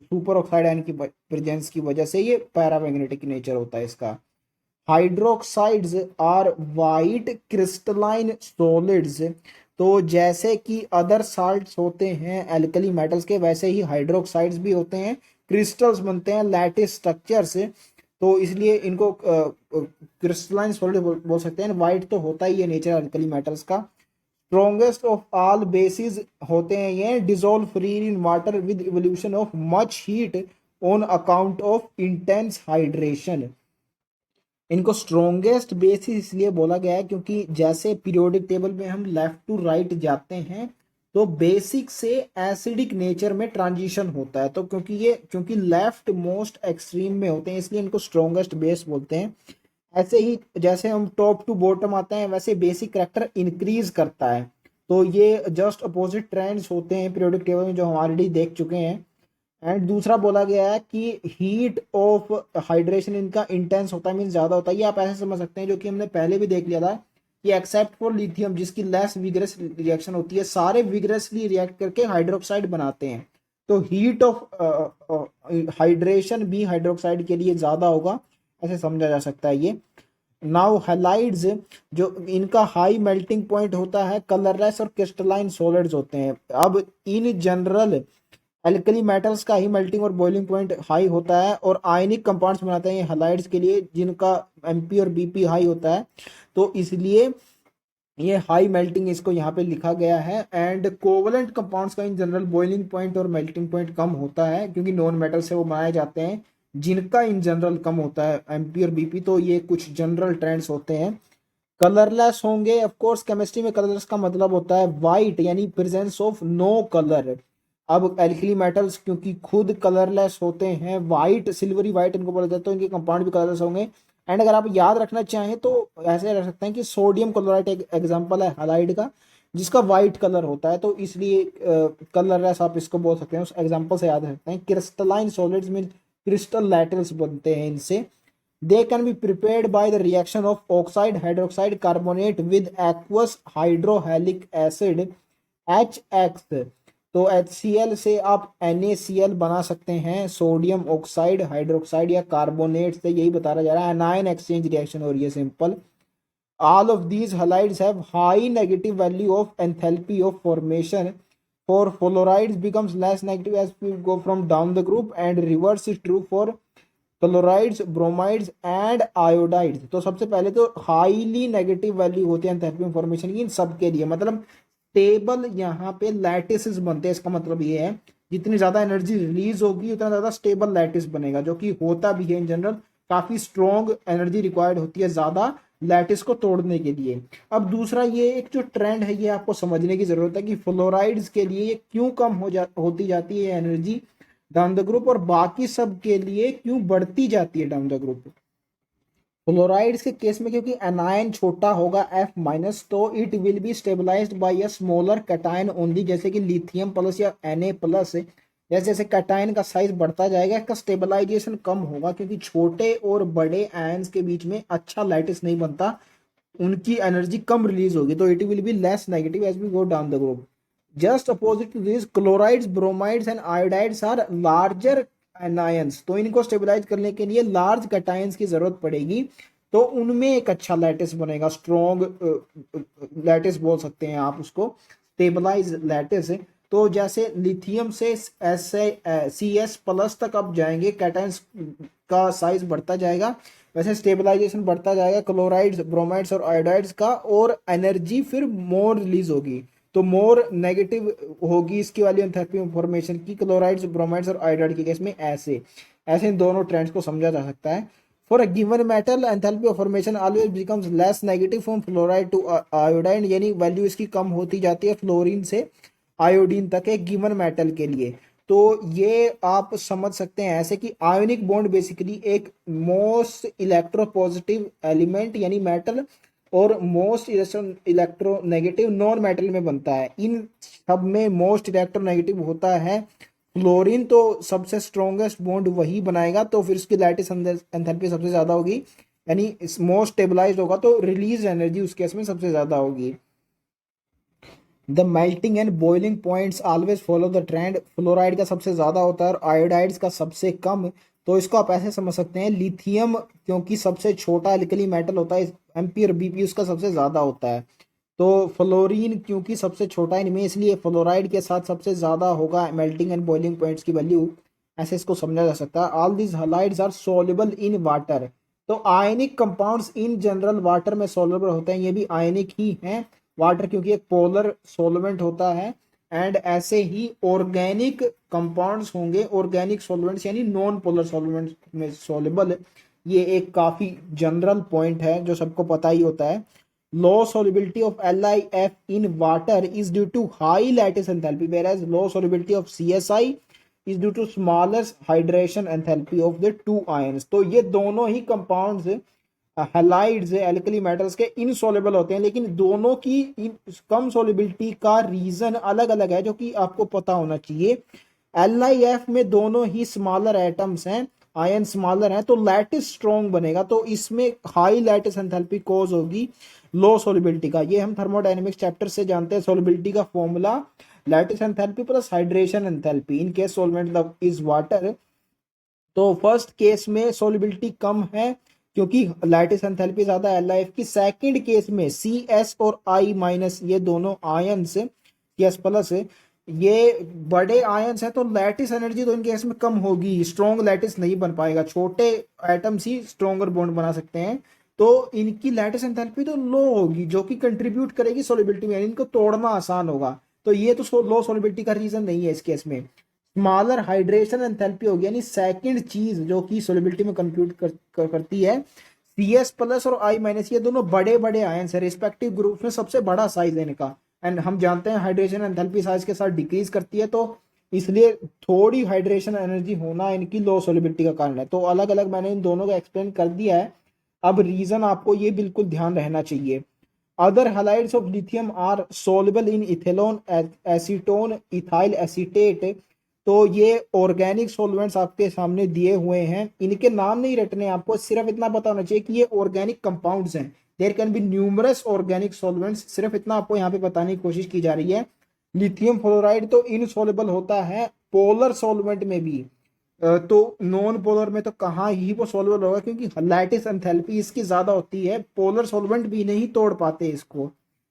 super oxide ion की प्रेजेंस की वजह से ये पैरामैग्नेटिक नेचर होता है इसका। Hydroxides are white crystalline solids, तो जैसे कि अदर साल्ट्स होते हैं एल्कली मेटल्स के, वैसे ही हाइड्रोक्साइड्स भी होते हैं, क्रिस्टल्स बनते हैं, लैटिस स्ट्रक्चर्स, तो इसलिए इनको क्रिस्टलाइन सॉलिड बोल सकते हैं। वाइट तो होता ही है नेचर एल्कली मेटल्स का। स्ट्रॉन्गेस्ट ऑफ ऑल बेसिस होते हैं ये, dissolve free in water with evolution of much heat on account of intense hydration. इनको स्ट्रॉन्गेस्ट बेसिस इसलिए बोला गया है क्योंकि जैसे पीरियोडिक टेबल में हम लेफ्ट टू राइट जाते हैं तो बेसिक से एसिडिक नेचर में ट्रांजिशन होता है, तो क्योंकि लेफ्ट मोस्ट एक्सट्रीम में होते हैं इसलिए इनको स्ट्रॉन्गेस्ट बेस बोलते हैं। ऐसे ही जैसे हम टॉप टू बॉटम आते हैं वैसे बेसिक करेक्टर इंक्रीज करता है, तो ये जस्ट अपोजिट ट्रेंड्स होते हैं पीरियोडिक टेबल में जो हम ऑलरेडी देख चुके हैं। एंड दूसरा बोला गया है कि हीट ऑफ हाइड्रेशन इनका इंटेंस होता है, मीन ज्यादा होता है। ये आप ऐसे समझ सकते हैं जो कि हमने पहले भी देख लिया था कि एक्सेप्ट फॉर लिथियम जिसकी लेस विग्रस रिएक्शन होती है, सारे विग्रसली रिएक्ट करके हाइड्रोक्साइड बनाते हैं, तो हीट ऑफ हाइड्रेशन भी हाइड्रोक्साइड के लिए ज्यादा होगा, ऐसे समझा जा सकता है ये। नाउ हैलाइड्स, जो इनका हाई मेल्टिंग पॉइंट होता है, कलरलेस और क्रिस्टलाइन सॉलिड्स होते हैं। अब इन जनरल एल्कली मेटल्स का ही मेल्टिंग और बॉइलिंग पॉइंट हाई होता है और आयनिक कंपाउंड्स बनाते हैं ये हैलाइड्स के लिए जिनका एमपी और बीपी हाई होता है, तो इसलिए ये हाई मेल्टिंग इसको यहाँ पे लिखा गया है। एंड कोवलेंट कंपाउंड्स का इन जनरल बॉइलिंग पॉइंट और मेल्टिंग पॉइंट कम होता है क्योंकि नॉन मेटल से वो बनाए जाते हैं, जिनका इन जनरल कम होता है एमपी और बीपी। तो ये कुछ जनरल ट्रेंड्स होते हैं। कलरलेस होंगे, ऑफ कोर्स केमिस्ट्री में कलरलेस का मतलब होता है वाइट, यानी प्रेजेंस ऑफ नो कलर। अब एल्कली मेटल्स क्योंकि खुद कलरलेस होते हैं, वाइट सिल्वरी वाइट इनको बोला जाता है, तो इनके कंपाउंड भी कलरलेस होंगे। एंड अगर आप याद रखना चाहें तो ऐसे रख सकते हैं कि सोडियम क्लोराइड एक एग्जांपल है हैलाइड का, जिसका वाइट कलर होता है, तो इसलिए कलरलेस आप इसको बोल सकते हैं, उस एग्जांपल से याद रख सकते हैं। Crystalline solids mean crystal lattice बनते हैं इनसे। They can be prepared by the reaction of oxide hydroxide carbonate with aqueous hydrohalic acid HX। तो HCl से आप NaCl बना सकते हैं, सोडियम ऑक्साइड हाइड्रोक्साइड या कार्बोनेट से, यही बताया जा रहा है। एनायन एक्सचेंज रिएक्शन हो रही है simple. All of these halides have high negative value of enthalpy of formation. For fluorides becomes less negative as we go from down the group, and reverse is true for chlorides, bromides and iodides. तो सबसे पहले तो highly negative value होती है enthalpy formation की इन सब के लिए, मतलब स्टेबल यहाँ पे लैटिसेस बनते हैं। इसका मतलब ये है जितनी ज्यादा एनर्जी रिलीज होगी उतना ज्यादा स्टेबल लैटिस बनेगा, जो कि होता भी है इन जनरल। काफी स्ट्रॉन्ग एनर्जी रिक्वायर्ड होती है ज्यादा लैटिस को तोड़ने के लिए। अब दूसरा ये एक जो ट्रेंड है ये आपको समझने की जरूरत है कि फ्लोराइड्स के लिए ये क्यों कम होती जाती है एनर्जी डाउन द ग्रुप, और बाकी सब के लिए क्यों बढ़ती जाती है डाउन द ग्रुप। फ्लोराइड्स के केस में क्योंकि एनायन छोटा होगा F-, तो it will be stabilized by a smaller cation only, जैसे कि लिथियम प्लस या Na+। जैसे जैसे कैटायन का साइज बढ़ता जाएगा इसका स्टेबलाइजेशन कम होगा, क्योंकि छोटे और बड़े आयंस के बीच में अच्छा लैटिस नहीं बनता, उनकी एनर्जी कम रिलीज होगी, तो it will be less negative as we go down the group. Just opposite to this chlorides, bromides and iodides are larger anions. तो इनको स्टेबलाइज करने के लिए लार्ज कैटायंस की जरूरत पड़ेगी, तो उनमें एक अच्छा लैटिस बनेगा, स्ट्रॉन्ग लैटिस बोल सकते हैं आप उसको, स्टेबलाइज लैटिस। तो जैसे लिथियम से CS+ तक अब जाएंगे, कैटायंस का साइज बढ़ता जाएगा, वैसे स्टेबलाइजेशन बढ़ता जाएगा क्लोराइड्स, ब्रोमाइड्स और आयोडाइड्स का, और एनर्जी फिर मोर रिलीज होगी, तो मोर नेगेटिव होगी इसकी वैल्यू एंथैल्पी फॉर्मेशन की क्लोराइड्स, ब्रोमाइड्स और आयोडाइड के केस में। ऐसे ऐसे इन दोनों ट्रेंड्स को समझा जा सकता है। For a given metal enthalpy of formation always becomes less negative from fluoride to iodine, यानी वैल्यू इसकी कम होती जाती है फ्लोरीन से आयोडीन तक एक गिवन मेटल के लिए। तो ये आप समझ सकते हैं ऐसे कि आयोनिक बॉन्ड बेसिकली एक मोस्ट इलेक्ट्रोपॉजिटिव एलिमेंट यानी मेटल और मोस्ट इलेक्ट्रोनेगेटिव नॉन मेटल में बनता है। इन सब में मोस्ट इलेक्ट्रोनेगेटिव होता है फ्लोरीन, तो सबसे स्ट्रॉन्गेस्ट बॉन्ड वही बनाएगा, तो फिर उसकी लैटिस एंथैल्पी सबसे ज्यादा होगी, यानी मोस्ट स्टेबलाइज्ड होगा, तो रिलीज एनर्जी उस केस में सबसे ज्यादा होगी। The melting and boiling points always follow the trend. Fluoride का सबसे ज्यादा होता है और आयोडाइड्स का सबसे कम। तो इसको आप ऐसे समझ सकते हैं, लिथियम क्योंकि सबसे छोटा एल्कली मेटल होता है, एम्पियर बीपी उसका सबसे ज्यादा होता है, तो फ्लोरीन क्योंकि सबसे छोटा इनमें, इसलिए फ्लोराइड के साथ सबसे ज्यादा होगा मेल्टिंग एंड बॉइलिंग पॉइंट्स की वैल्यू। ऐसे इसको समझा जा सकता है। All these halides are soluble in water. तो ionic compounds in general water में सोल्युबल होते हैं, ये भी आयनिक ही हैं, वाटर क्योंकि एक पोलर सॉल्वेंट होता है। एंड ऐसे ही ऑर्गेनिक कंपाउंड्स होंगे, ऑर्गेनिक सॉल्वेंट्स यानी नॉन पोलर सॉल्वेंट्स में सॉल्युबल। ये एक काफी जनरल पॉइंट है जो सबको पता ही होता है। Low solubility of LiF in water is due to high lattice enthalpy, whereas low solubility of CSI is due to smaller hydration enthalpy of the two ions। तो ये दोनों ही कंपाउंड्स हैलाइड्स एल्कली मेटल्स के insoluble होते हैं, लेकिन दोनों की कम solubility का रीजन अलग अलग है, जो कि आपको पता होना चाहिए। LiF में दोनों ही स्मॉलर एटम्स हैं, आयन स्मॉलर है, तो लैटिस स्ट्रॉन्ग बनेगा, तो इसमें हाई लैटिस एंथैल्पी कॉज होगी लो सोलिबिलिटी का। ये हम थर्मोडायनेमिक्स चैप्टर से जानते हैं, सोलिबिलिटी का formula lattice enthalpy plus hydration enthalpy in case solvent is water. तो फर्स्ट केस में सोलिबिलिटी कम है क्योंकि लैटिस एंथैल्पी ज्यादा है LiF की। सेकंड केस में CS और I- ये दोनों आयंस CS+ ये बड़े आयंस हैं, तो लैटिस एनर्जी तो इनके केस में कम होगी, स्ट्रॉन्ग लैटिस नहीं बन पाएगा, छोटे एटम्स ही स्ट्रॉन्गर बॉन्ड बना सकते हैं, तो इनकी लैटिस एंथैल्पी तो लो होगी, जो कि कंट्रीब्यूट करेगी सोलिबिलिटी में, यानी इनको तोड़ना आसान होगा। तो ये तो लो सोलिबिलिटी का रीजन नहीं है इस केस में। स्मॉलर हाइड्रेशन एंथैल्पी होगी, यानी सेकंड चीज जो कि सोलिबिलिटी में कंप्यूट करती है। CS+ और I- ये दोनों बड़े बड़े आयंस है, रिस्पेक्टिव ग्रुप में सबसे बड़ा साइज है इनका। एंड हम जानते हैं हाइड्रेशन एंथैल्पी साइज के साथ डिक्रीज करती है, तो इसलिए थोड़ी हाइड्रेशन एनर्जी होना इनकी लो सोलिबिलिटी का कारण है। तो अलग अलग मैंने इन दोनों का एक्सप्लेन कर दिया है। अब रीजन आपको ये बिल्कुल ध्यान रहना चाहिए। Other halides of lithium are soluble in ethanol, acetone, ethyl acetate. तो ये ऑर्गेनिक सॉल्वेंट्स आपके सामने दिए हुए हैं, इनके नाम नहीं रटने आपको, सिर्फ इतना पता होना चाहिए कि ये ऑर्गेनिक कंपाउंड्स हैं। There can be numerous organic solvents, सिर्फ इतना आपको यहाँ पे बताने की कोशिश की जा रही है। लिथियम फ्लोराइड तो इनसॉल्युबल होता है पोलर सॉल्वेंट में भी, तो नॉन पोलर में तो कहाँ ही वो सॉल्युबल होगा, क्योंकि लैटिस एंथैल्पी इसकी ज्यादा होती है, पोलर सॉल्वेंट भी नहीं तोड़ पाते इसको,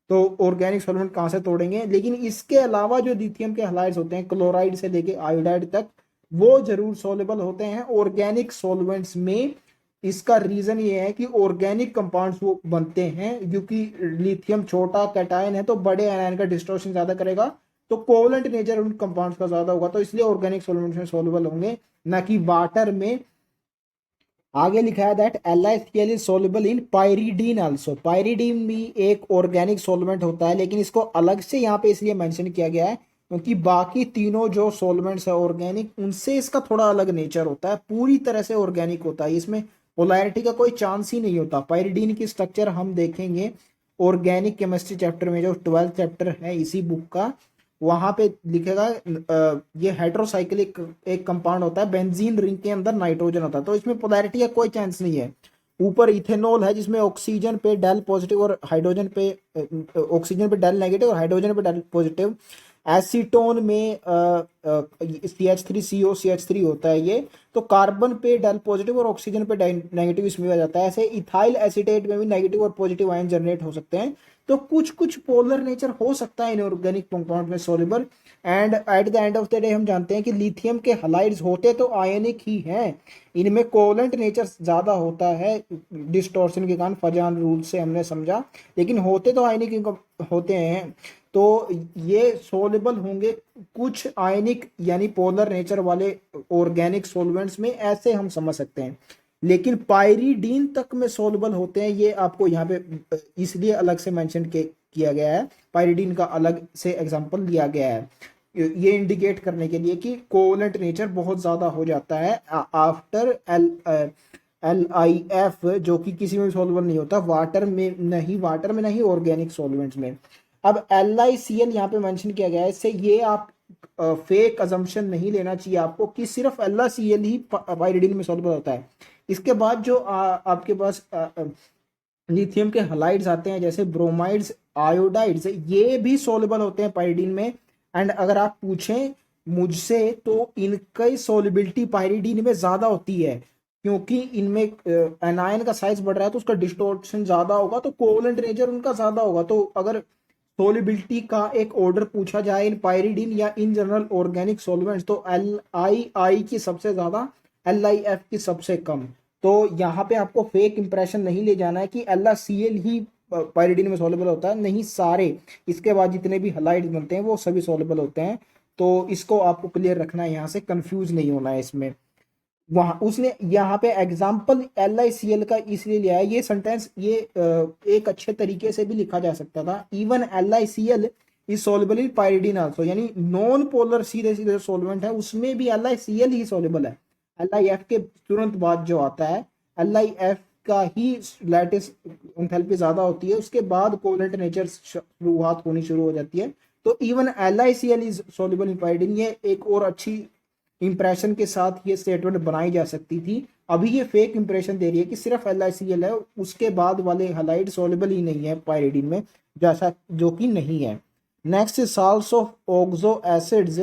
तो ऑर्गेनिक सॉल्वेंट कहाँ से तोड़ेंगे। लेकिन इसके अलावा जो लिथियम के हलाइड्स होते हैं क्लोराइड से लेके आयोडाइड तक, वो जरूर सॉल्युबल होते हैं ऑर्गेनिक सॉल्वेंट्स में। इसका रीजन ये है कि ऑर्गेनिक कंपाउंड्स वो बनते हैं, क्योंकि लिथियम छोटा कैटायन है तो बड़े आयन का डिस्टॉर्शन ज्यादा करेगा, तो कोवलेंट नेचर उन कंपाउंड्स का ज्यादा होगा, तो इसलिए ऑर्गेनिक सॉल्वेंट्स में सॉल्युबल होंगे, ना कि वाटर में। आगे लिखा है that LiCl is soluble in pyridine also. Pyridine भी एक ऑर्गेनिक सॉल्वेंट होता है, लेकिन इसको अलग से यहाँ पे इसलिए मेंशन किया गया है क्योंकि बाकी तीनों जो सॉल्वेंट्स है ऑर्गेनिक, उनसे इसका थोड़ा अलग नेचर होता है, पूरी तरह से ऑर्गेनिक होता है, इसमें पोलैरिटी का कोई चांस ही नहीं होता। पायरीडीन की स्ट्रक्चर हम देखेंगे ऑर्गेनिक केमिस्ट्री चैप्टर में, जो 12th चैप्टर है इसी बुक का, वहां पे लिखेगा ये हेट्रोसाइक्लिक एक कंपाउंड होता है, बेंजीन रिंग के अंदर नाइट्रोजन होता है, तो इसमें पोलैरिटी का कोई चांस नहीं है। ऊपर इथेनॉल है जिसमें ऑक्सीजन पे डेल पॉजिटिव और हाइड्रोजन पे ऑक्सीजन पे डेल नेगेटिव और हाइड्रोजन पे डेल पॉजिटिव। एसीटोन में CH3CO CH3 होता है ये, तो कार्बन पे डेल पॉजिटिव और ऑक्सीजन पे नेगेटिव इसमें आ जाता है। ऐसे इथाइल एसीटेट में भी नेगेटिव और पॉजिटिव आयन जनरेट हो सकते हैं, तो कुछ कुछ पोलर नेचर हो सकता है इनऑर्गेनिक कंपाउंड में soluble. And at the end of the day हम जानते हैं कि लिथियम के हलाइड्स होते तो आयनिक ही हैं, इनमें कोवलेंट नेचर ज्यादा होता है डिस्टॉर्शन के कारण, फजान रूल से हमने समझा, लेकिन होते तो आयनिक होते हैं। तो ये सोल्युबल होंगे कुछ आयनिक यानी पोलर नेचर वाले ऑर्गेनिक सॉल्वेंट्स में, ऐसे हम समझ सकते हैं। लेकिन पायरीडीन तक में सोल्युबल होते हैं, ये आपको यहाँ पे इसलिए अलग से मेंशन किया गया है, पायरीडीन का अलग से एग्जांपल लिया गया है, ये इंडिकेट करने के लिए कि कोवलेंट नेचर बहुत ज्यादा हो जाता है आफ्टर LiF, जो कि किसी में भी सॉल्युबल नहीं होता, वाटर में नहीं ऑर्गेनिक सॉल्वेंट्स में। अब LiCl यहाँ पे मेंशन किया गया है, इससे ये आप फेक अजम्पशन नहीं लेना चाहिए आपको कि सिर्फ LiCl ही पायरीडीन में सॉल्युबल होता है। इसके बाद जो आपके पास लिथियम के हलाइड्स आते हैं जैसे ब्रोमाइड्स, आयोडाइड्स, ये भी सोल्युबल होते हैं पायरीडीन में। एंड अगर आप पूछें मुझसे तो इनकी सोल्युबिलिटी पायरीडीन में ज्यादा होती है, क्योंकि इनमें एनायन का साइज बढ़ रहा है तो उसका डिस्टोर्शन ज्यादा होगा, तो कोवलेंट नेचर उनका ज्यादा होगा। तो अगर सोल्युबिलिटी का एक ऑर्डर पूछा जाए इन पायरीडीन या इन जनरल ऑर्गेनिक सॉल्वेंट्स, तो LiI की सबसे ज्यादा, LiF की सबसे कम। तो यहाँ पे आपको फेक इंप्रेशन नहीं ले जाना है कि LiCl ही पायरीडीन में सॉल्युबल होता है, नहीं, सारे इसके बाद जितने भी हलाइड बनते हैं वो सभी सॉल्युबल होते हैं। तो इसको आपको क्लियर रखना है, यहाँ से कंफ्यूज नहीं होना है इसमें। वहां उसने यहाँ पे एग्जाम्पल LiCl का इसलिए लिया है, ये सेंटेंस ये एक अच्छे तरीके से भी लिखा जा सकता था, even LiCl is soluble in pyridine also, यानी नॉन पोलर सीधे सीधे सॉल्वेंट है उसमें भी LiCl ही सॉल्युबल है। LiF के तुरंत बाद जो आता है, LiF का ही लैटिस एंथैल्पी ज्यादा होती है, उसके बाद कोवलेंट नेचर शुरुआत होनी शुरू हो जाती है। तो even LiCl is soluble in pyridine, ये एक और अच्छी इंप्रेशन के साथ ये स्टेटमेंट बनाई जा सकती थी। अभी ये फेक इंप्रेशन दे रही है कि सिर्फ LiCl है, उसके बाद वाले हलाइड सॉल्युबल ही नहीं है पायरीडीन में, जैसा जो कि नहीं है। Next salts of oxo acids.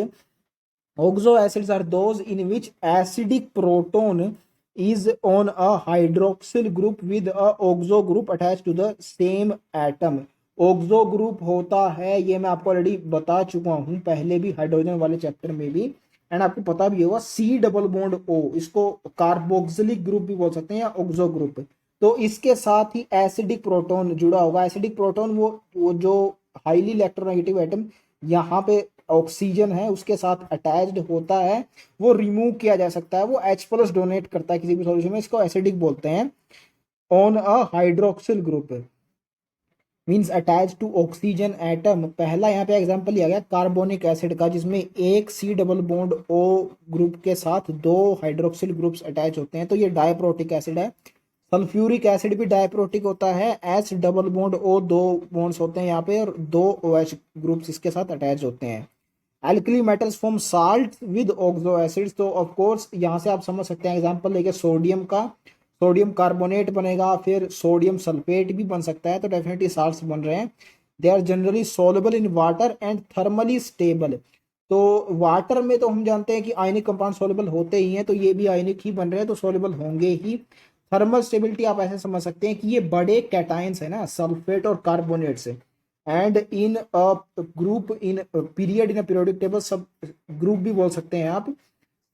Oxo acids are those in which acidic proton is on a hydroxyl group with a oxo group attached to the same atom। oxo group होता है, ये मैं आपको ऑलरेडी बता चुका हूं पहले भी, हाइड्रोजन वाले चैप्टर में भी, एंड आपको पता भी होगा C डबल बॉन्ड O, इसको कार्बोक्सिलिक ग्रुप भी बोल सकते हैं या ऑक्सो ग्रुप। तो इसके साथ ही एसिडिक प्रोटोन जुड़ा होगा। एसिडिक प्रोटोन वो जो हाईली इलेक्ट्रोनेगेटिव एटम यहाँ पे ऑक्सीजन है उसके साथ अटैच्ड होता है, वो रिमूव किया जा सकता है, वो H+ डोनेट करता है किसी भी सॉल्यूशन में, इसको एसिडिक बोलते हैं। On a hydroxyl group means attach to oxygen atom. पहला यहाँ पे एग्जांपल लिया गया कार्बोनिक एसिड का, जिसमें एक C double bond O group के साथ दो हाइड्रोक्सिल ग्रुप्स अटैच होते हैं, तो ये डायप्रोटिक एसिड है। सल्फ्यूरिक एसिड भी डायप्रोटिक होता है, एच डबल बॉन्ड ओ, दो बॉन्ड्स होते हैं यहाँ पे और दो OH ग्रुप्स इसके साथ अटैच होते हैं। Alkali metals form salt with oxo acids, तो ऑफ कोर्स यहाँ से आप समझ सकते हैं, एग्जांपल लेके सोडियम का, सोडियम कार्बोनेट बनेगा, फिर सोडियम सल्फेट भी बन सकता है, तो डेफिनेटली साल्ट्स बन रहे हैं। They are generally soluble in water and thermally stable, तो वाटर में तो हम जानते हैं कि आयनिक कंपाउंड सोलेबल होते ही हैं, तो ये भी आयनिक ही बन रहे हैं तो सोलेबल होंगे ही। थर्मल स्टेबिलिटी आप ऐसे समझ सकते हैं कि ये बड़े कैटायंस है ना, सल्फेट और कार्बोनेट से, and in a group in period in periodic table, सब ग्रुप भी बोल सकते हैं आप,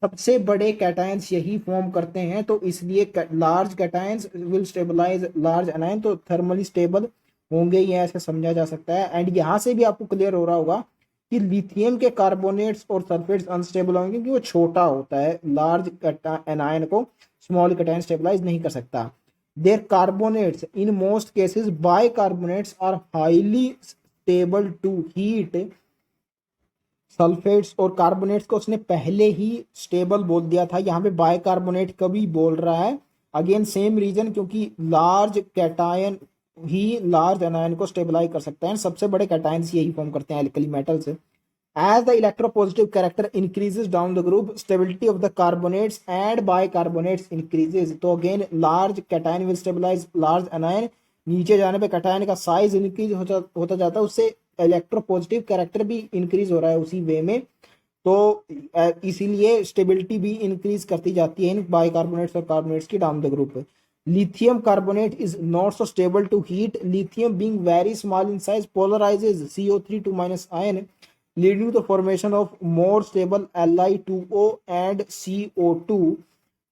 सबसे बड़े कैटायंस यही फॉर्म करते हैं, तो इसलिए large cations will stabilize large anion, तो थर्मली स्टेबल होंगे ही, ऐसे समझा जा सकता है। एंड यहाँ से भी आपको क्लियर हो रहा होगा कि लिथियम के कार्बोनेट्स और सल्फेट्स अनस्टेबल होंगे क्योंकि वो छोटा होता है, लार्ज एनायन को स्मॉल कैटायन स्टेबलाइज नहीं कर सकता। Their carbonates in most cases bicarbonates are highly stable to heat, sulphates और कार्बोनेट्स को उसने पहले ही स्टेबल बोल दिया था, यहाँ पे बाइकार्बोनेट कभी बोल रहा है, अगेन सेम रीजन, क्योंकि लार्ज कैटायन ही लार्ज एनायन को स्टेबलाइज कर सकते हैं, सबसे बड़े कैटायंस यही फॉर्म करते हैं alkali metals. As the electropositive character increases down the group, stability of the carbonates and bicarbonates increases. तो again large cation will stabilize large anion, नीचे जाने पे cation का साइज इंक्रीज होता जाता है, उससे इलेक्ट्रोपॉजिटिव कैरेक्टर भी इंक्रीज हो रहा है उसी वे में, तो इसीलिए स्टेबिलिटी भी इंक्रीज करती जाती है इन बाइकार्बोनेट्स और कार्बोनेट्स की down the group. Lithium carbonate is not so stable to heat, lithium being very small in size polarises CO3 to minus ion, leading to the formation of more stable Li2O and CO2।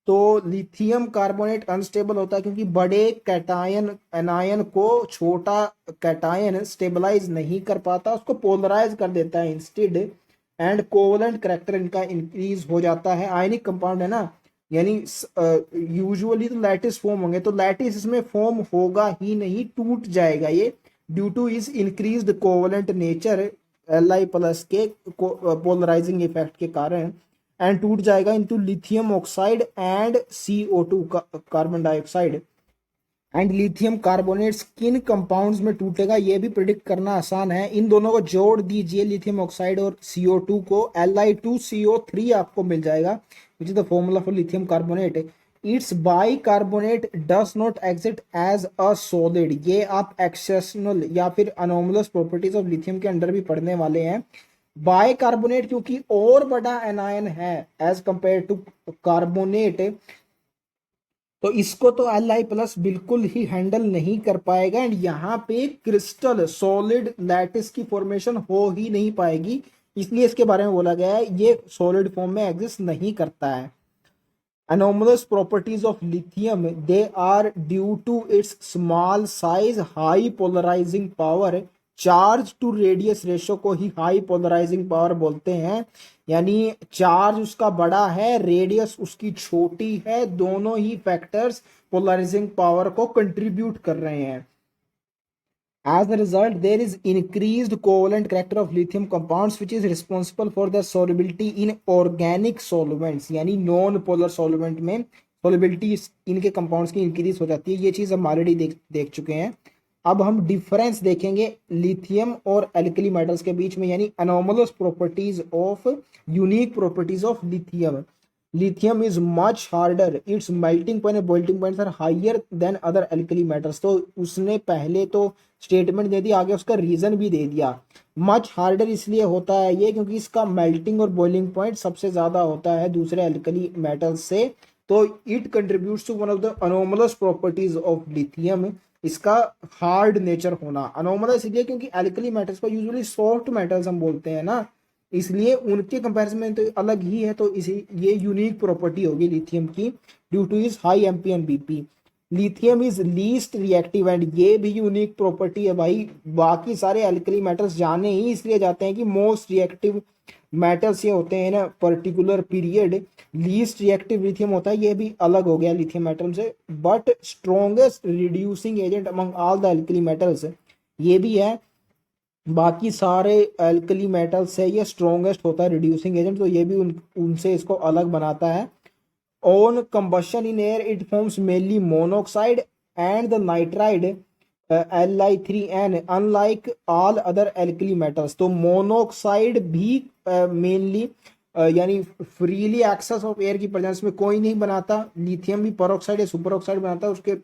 तो lithium carbonate unstable होता है क्योंकि बड़े cation anion को छोटा cation stabilize नहीं कर पाता, उसको पोलराइज कर देता है इंस्टेड, एंड कोवलेंट करेक्टर इनका इंक्रीज हो जाता है। आयनिक कंपाउंड है ना, यानी यूजुअली तो लैटिस फॉर्म होंगे, तो लैटिस इसमें फॉर्म होगा ही नहीं, टूट जाएगा ये due two is increased covalent nature, Li plus के पोलराइजिंग इफेक्ट के कारण, एंड टूट जाएगा into lithium oxide and CO2 carbon dioxide. And lithium carbonate किन कंपाउंड्स में टूटेगा ये भी प्रिडिक्ट करना आसान है, इन दोनों को जोड़ दीजिए, लिथियम ऑक्साइड और CO2 को, Li2CO3 आपको मिल जाएगा, which is the formula for lithium carbonate. Its bicarbonate does not exist as a solid, ये आप एक्सेप्शनल या फिर अनोमलस प्रॉपर्टीज ऑफ लिथियम के अंडर भी पढ़ने वाले हैं। बाइकार्बोनेट क्योंकि और बड़ा एनायन है एज कंपेयर टू कार्बोनेट, तो इसको तो Li प्लस बिल्कुल ही हैंडल नहीं कर पाएगा, एंड यहाँ पे क्रिस्टल सॉलिड लैटिस की फॉर्मेशन हो ही नहीं पाएगी, इसलिए इसके बारे में बोला गया है ये सॉलिड फॉर्म में एग्जिस्ट नहीं करता है। Anomalous properties of lithium, they are due to its small size, high polarizing power, charge to radius ratio को ही हाई पोलराइजिंग पावर बोलते हैं, यानी चार्ज उसका बड़ा है, रेडियस उसकी छोटी है, दोनों ही फैक्टर्स पोलराइजिंग पावर को कंट्रीब्यूट कर रहे हैं। As a result, there is increased covalent character of lithium compounds which is responsible for the solubility in organic solvents, यानी नॉन पोलर सॉल्वेंट में solubility इनके कंपाउंड्स की इंक्रीज हो जाती है, ये चीज़ हम ऑलरेडी देख चुके हैं। अब हम डिफरेंस देखेंगे लिथियम और एल्कली मेटल्स के बीच में, यानी anomalous properties of unique properties of lithium. Lithium is much harder, its melting point boiling points are higher than other alkali metals, तो उसने पहले तो स्टेटमेंट दे दिया, आगे उसका रीजन भी दे दिया। मच हार्डर इसलिए होता है ये क्योंकि इसका मेल्टिंग और बॉइलिंग पॉइंट सबसे ज्यादा होता है दूसरे एल्कली मेटल्स से, तो it contributes to one of the anomalous properties of lithium, इसका हार्ड नेचर होना। अनोमलस इसलिए क्योंकि एल्कली मेटल्स को यूजुअली सॉफ्ट मेटल्स हम बोलते हैं ना, इसलिए उनके कंपैरिजन में तो अलग ही है, तो इसी ये यूनिक प्रॉपर्टी होगी लिथियम की due two is high MP and BP. Lithium is least reactive, and ये भी यूनिक प्रॉपर्टी है भाई, बाकी सारे एल्कली मेटल्स जाने ही इसलिए जाते हैं कि मोस्ट रिएक्टिव मेटल्स ये होते हैं ना particular period, least reactive lithium होता है, ये भी अलग हो गया लिथियम एटम से, but strongest reducing agent among all the alkali metals ये भी है, बाकी सारे एल्कली मेटल से ये स्ट्रॉन्गेस्ट होता है रिड्यूसिंग एजेंट, तो ये भी उनसे इसको अलग बनाता है। On combustion in air, it forms mainly monoxide and the nitride Li3n, unlike all other alkali metals. तो मोनोऑक्साइड भी मेनली यानी फ्रीली एक्सेस ऑफ एयर की प्रेजेंस में कोई नहीं बनाता। लिथियम भी परऑक्साइड या सुपर ऑक्साइड बनाता है, उसके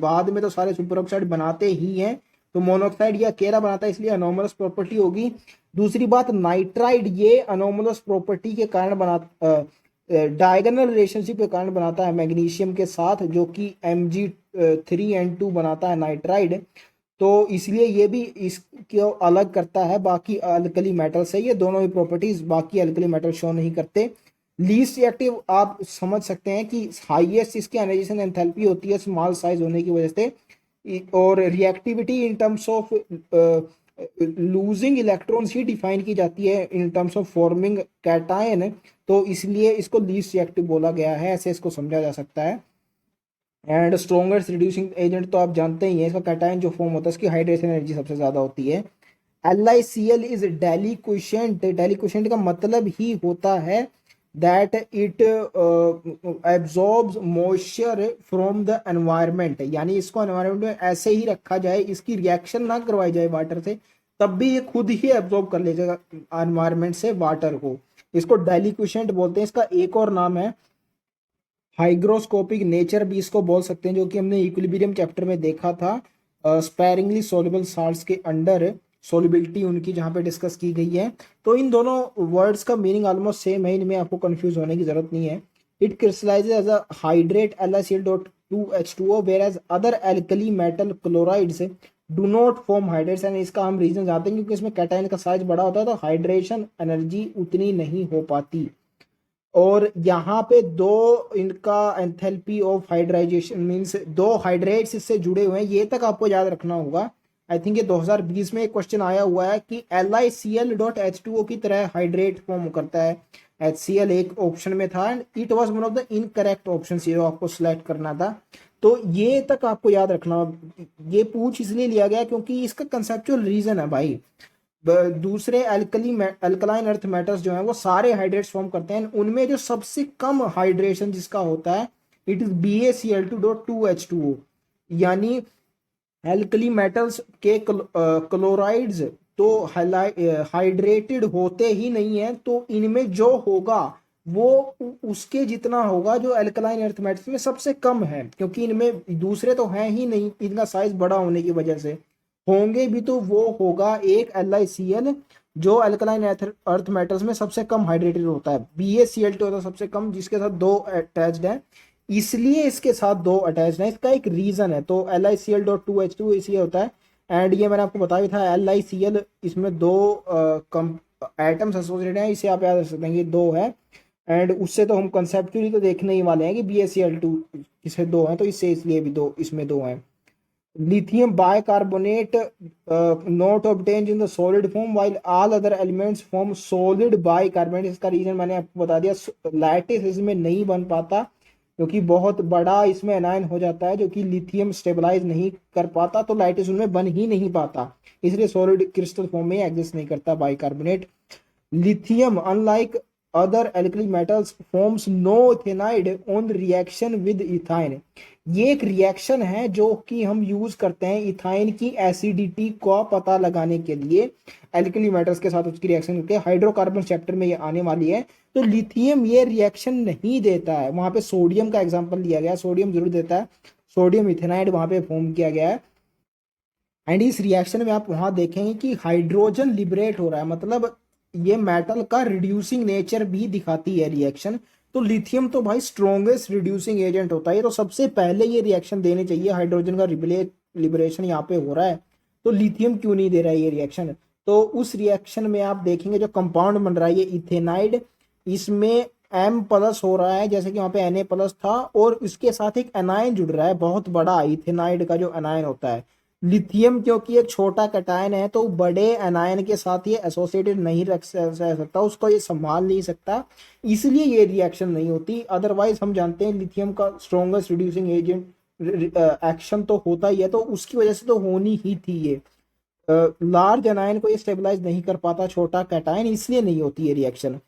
बाद में तो सारे सुपर ऑक्साइड बनाते ही हैं। तो मोनोऑक्साइड या अकेला बनाता है, इसलिए अनोमलस प्रॉपर्टी होगी। दूसरी बात, नाइट्राइड ये अनोमलस प्रॉपर्टी के कारण बना डायगोनल रिलेशनशिप के कारण बनाता है मैग्नीशियम के साथ, जो कि Mg3n2 बनाता है नाइट्राइड। तो इसलिए ये भी इसको अलग करता है बाकी अल्कली मेटल से। ये दोनों ही प्रॉपर्टीज बाकी अल्कली मेटल शो नहीं करते। लीस्ट रिएक्टिव आप समझ सकते हैं कि हाईएस्ट इसकी एनाइजेशन एंथैल्पी होती है स्मॉल साइज होने की वजह से, और reactivity in terms of losing electrons he define की जाती है in terms of forming cation. तो इसलिए इसको लीस्ट रिएक्टिव बोला गया है, ऐसे इसको समझा जा सकता है। एंड स्ट्रॉन्गेस्ट रिड्यूसिंग एजेंट तो आप जानते ही हैं, इसका कैटायन जो फॉर्म होता है उसकी हाइड्रेशन एनर्जी सबसे ज़्यादा होती है। LiCl is डेलिक्विशेंट। डेलिक्विशेंट का मतलब ही होता है that it absorbs moisture from the environment, यानी इसको एनवायरनमेंट में ऐसे ही रखा जाए, इसकी रिएक्शन ना करवाई जाए वाटर से, तब भी ये खुद ही एब्जॉर्ब कर लेगा एनवायरनमेंट से वाटर को। इसको डेलिक्विशेंट बोलते हैं। इसका एक और नाम है हाइग्रोस्कोपिक नेचर भी इसको बोल सकते हैं, जो कि हमने इक्विलिब्रियम चैप्टर में देखा था। स्पेरिंगली सोल्युबल साल्ट्स के अंडर सोलिबिलिटी उनकी जहाँ पे डिस्कस की गई है। तो इन दोनों वर्ड्स का मीनिंग ऑलमोस्ट सेम है, इनमें आपको कंफ्यूज होने की जरूरत नहीं है। It crystallizes as a hydrate LiCl.2H2O whereas other alkali metal chlorides do not form hydrates। And इसका हम रीजन जानते हैं क्योंकि इसमें कैटायन का साइज बड़ा होता है, तो हाइड्रेशन एनर्जी उतनी नहीं हो पाती। और यहाँ पे दो इनका एंथैल्पी ऑफ हाइड्राइजेशन मींस दो हाइड्रेट्स इससे जुड़े हुए हैं, ये तक आपको याद रखना होगा। आई थिंक ये 2020 में एक क्वेश्चन आया हुआ है कि LiCl.H2O की तरह हाइड्रेट फॉर्म करता है। HCl एक ऑप्शन में था and it was one of the incorrect option, ये आपको सिलेक्ट करना था। तो ये तक आपको याद रखना। ये पूछ इसलिए लिया गया क्योंकि इसका कंसेप्चुअल रीजन है भाई। दूसरे अल्कलाइन अर्थ मेटल्स जो हैं वो सारे हाइड्रेट्स फॉर्म करते हैं, उनमें जो सबसे कम हाइड्रेशन जिसका होता है इट इज BaCl2.2H2O। यानी एल्कली मेटल्स के क्लोराइड्स तो हाइड्रेटेड होते ही नहीं है, तो इनमें जो होगा वो उसके जितना होगा जो एल्कलाइन अर्थ मेटल्स में सबसे कम है, क्योंकि इनमें दूसरे तो हैं ही नहीं, इनका साइज बड़ा होने की वजह से। होंगे भी तो वो होगा एक LiCl जो अल्कलाइन अर्थ मेटल्स में सबसे कम हाइड्रेटेड होता है। BaCl2 होता है सबसे कम, जिसके साथ दो अटैच्ड है, इसलिए इसके साथ दो अटैच्ड है। इसका एक रीजन है। तो LiCl.2H2 इसलिए होता है। एंड ये मैंने आपको बताया था LiCl इसमें दो एटम्स एसोसिएटेड हैं, इसे आप याद रख सकते हैं कि दो है। एंड उससे तो हम कंसेप्चुअली तो देखने ही वाले हैं कि BaCl2 इससे दो हैं, तो इससे इसलिए भी दो इसमें दो हैं। lithium bicarbonate not obtained in the solid form while all other elements form solid bicarbonate। इसका रीजन मैंने आपको बता दिया, लैटिस इसमें नहीं बन पाता क्योंकि बहुत बड़ा इसमें एनायन हो जाता है जो कि लिथियम स्टेबलाइज नहीं कर पाता, तो लैटिस उनमें बन ही नहीं पाता, इसलिए सॉलिड क्रिस्टल फॉर्म में एग्जिस्ट नहीं करता bicarbonate. Lithium unlike other alkali metals forms no ethynide on reaction with ethyne. ये एक रिएक्शन है जो कि हम यूज करते हैं इथाइन की एसिडिटी का पता लगाने के लिए, एल्कली मेटल्स के साथ उसकी रिएक्शन करके। हाइड्रोकार्बन चैप्टर में ये आने वाली है। तो लिथियम ये रिएक्शन नहीं देता है, वहां पे सोडियम का एग्जांपल दिया गया है, सोडियम जरूर देता है, सोडियम इथेनाइड वहां पे फॉर्म किया गया है। एंड इस रिएक्शन में आप वहां देखेंगे कि हाइड्रोजन लिबरेट हो रहा है, मतलब ये मेटल का रिड्यूसिंग नेचर भी दिखाती है रिएक्शन। तो लिथियम तो भाई स्ट्रॉन्गेस्ट रिड्यूसिंग एजेंट होता है, तो सबसे पहले ये रिएक्शन देने चाहिए। हाइड्रोजन का लिबरेशन यहाँ पे हो रहा है, तो लिथियम क्यों नहीं दे रहा है ये रिएक्शन। तो उस रिएक्शन में आप देखेंगे जो कंपाउंड बन रहा है ये इथेनाइड, इसमें M प्लस हो रहा है जैसे कि वहां पे Na प्लस था, और इसके साथ एक एनायन जुड़ रहा है बहुत बड़ा, इथेनाइड का जो एनायन होता है। लिथियम क्योंकि एक छोटा कैटायन है तो बड़े एनायन के साथ ये एसोसिएटेड नहीं रख सकता, उसको ये संभाल नहीं सकता, इसलिए ये रिएक्शन नहीं होती। अदरवाइज हम जानते हैं लिथियम का स्ट्रॉन्गेस्ट रिड्यूसिंग एजेंट एक्शन तो होता ही है, तो उसकी वजह से तो होनी ही थी ये। लार्ज एनायन को ये स्टेबलाइज नहीं कर पाता छोटा कैटायन, इसलिए नहीं होती ये reaction.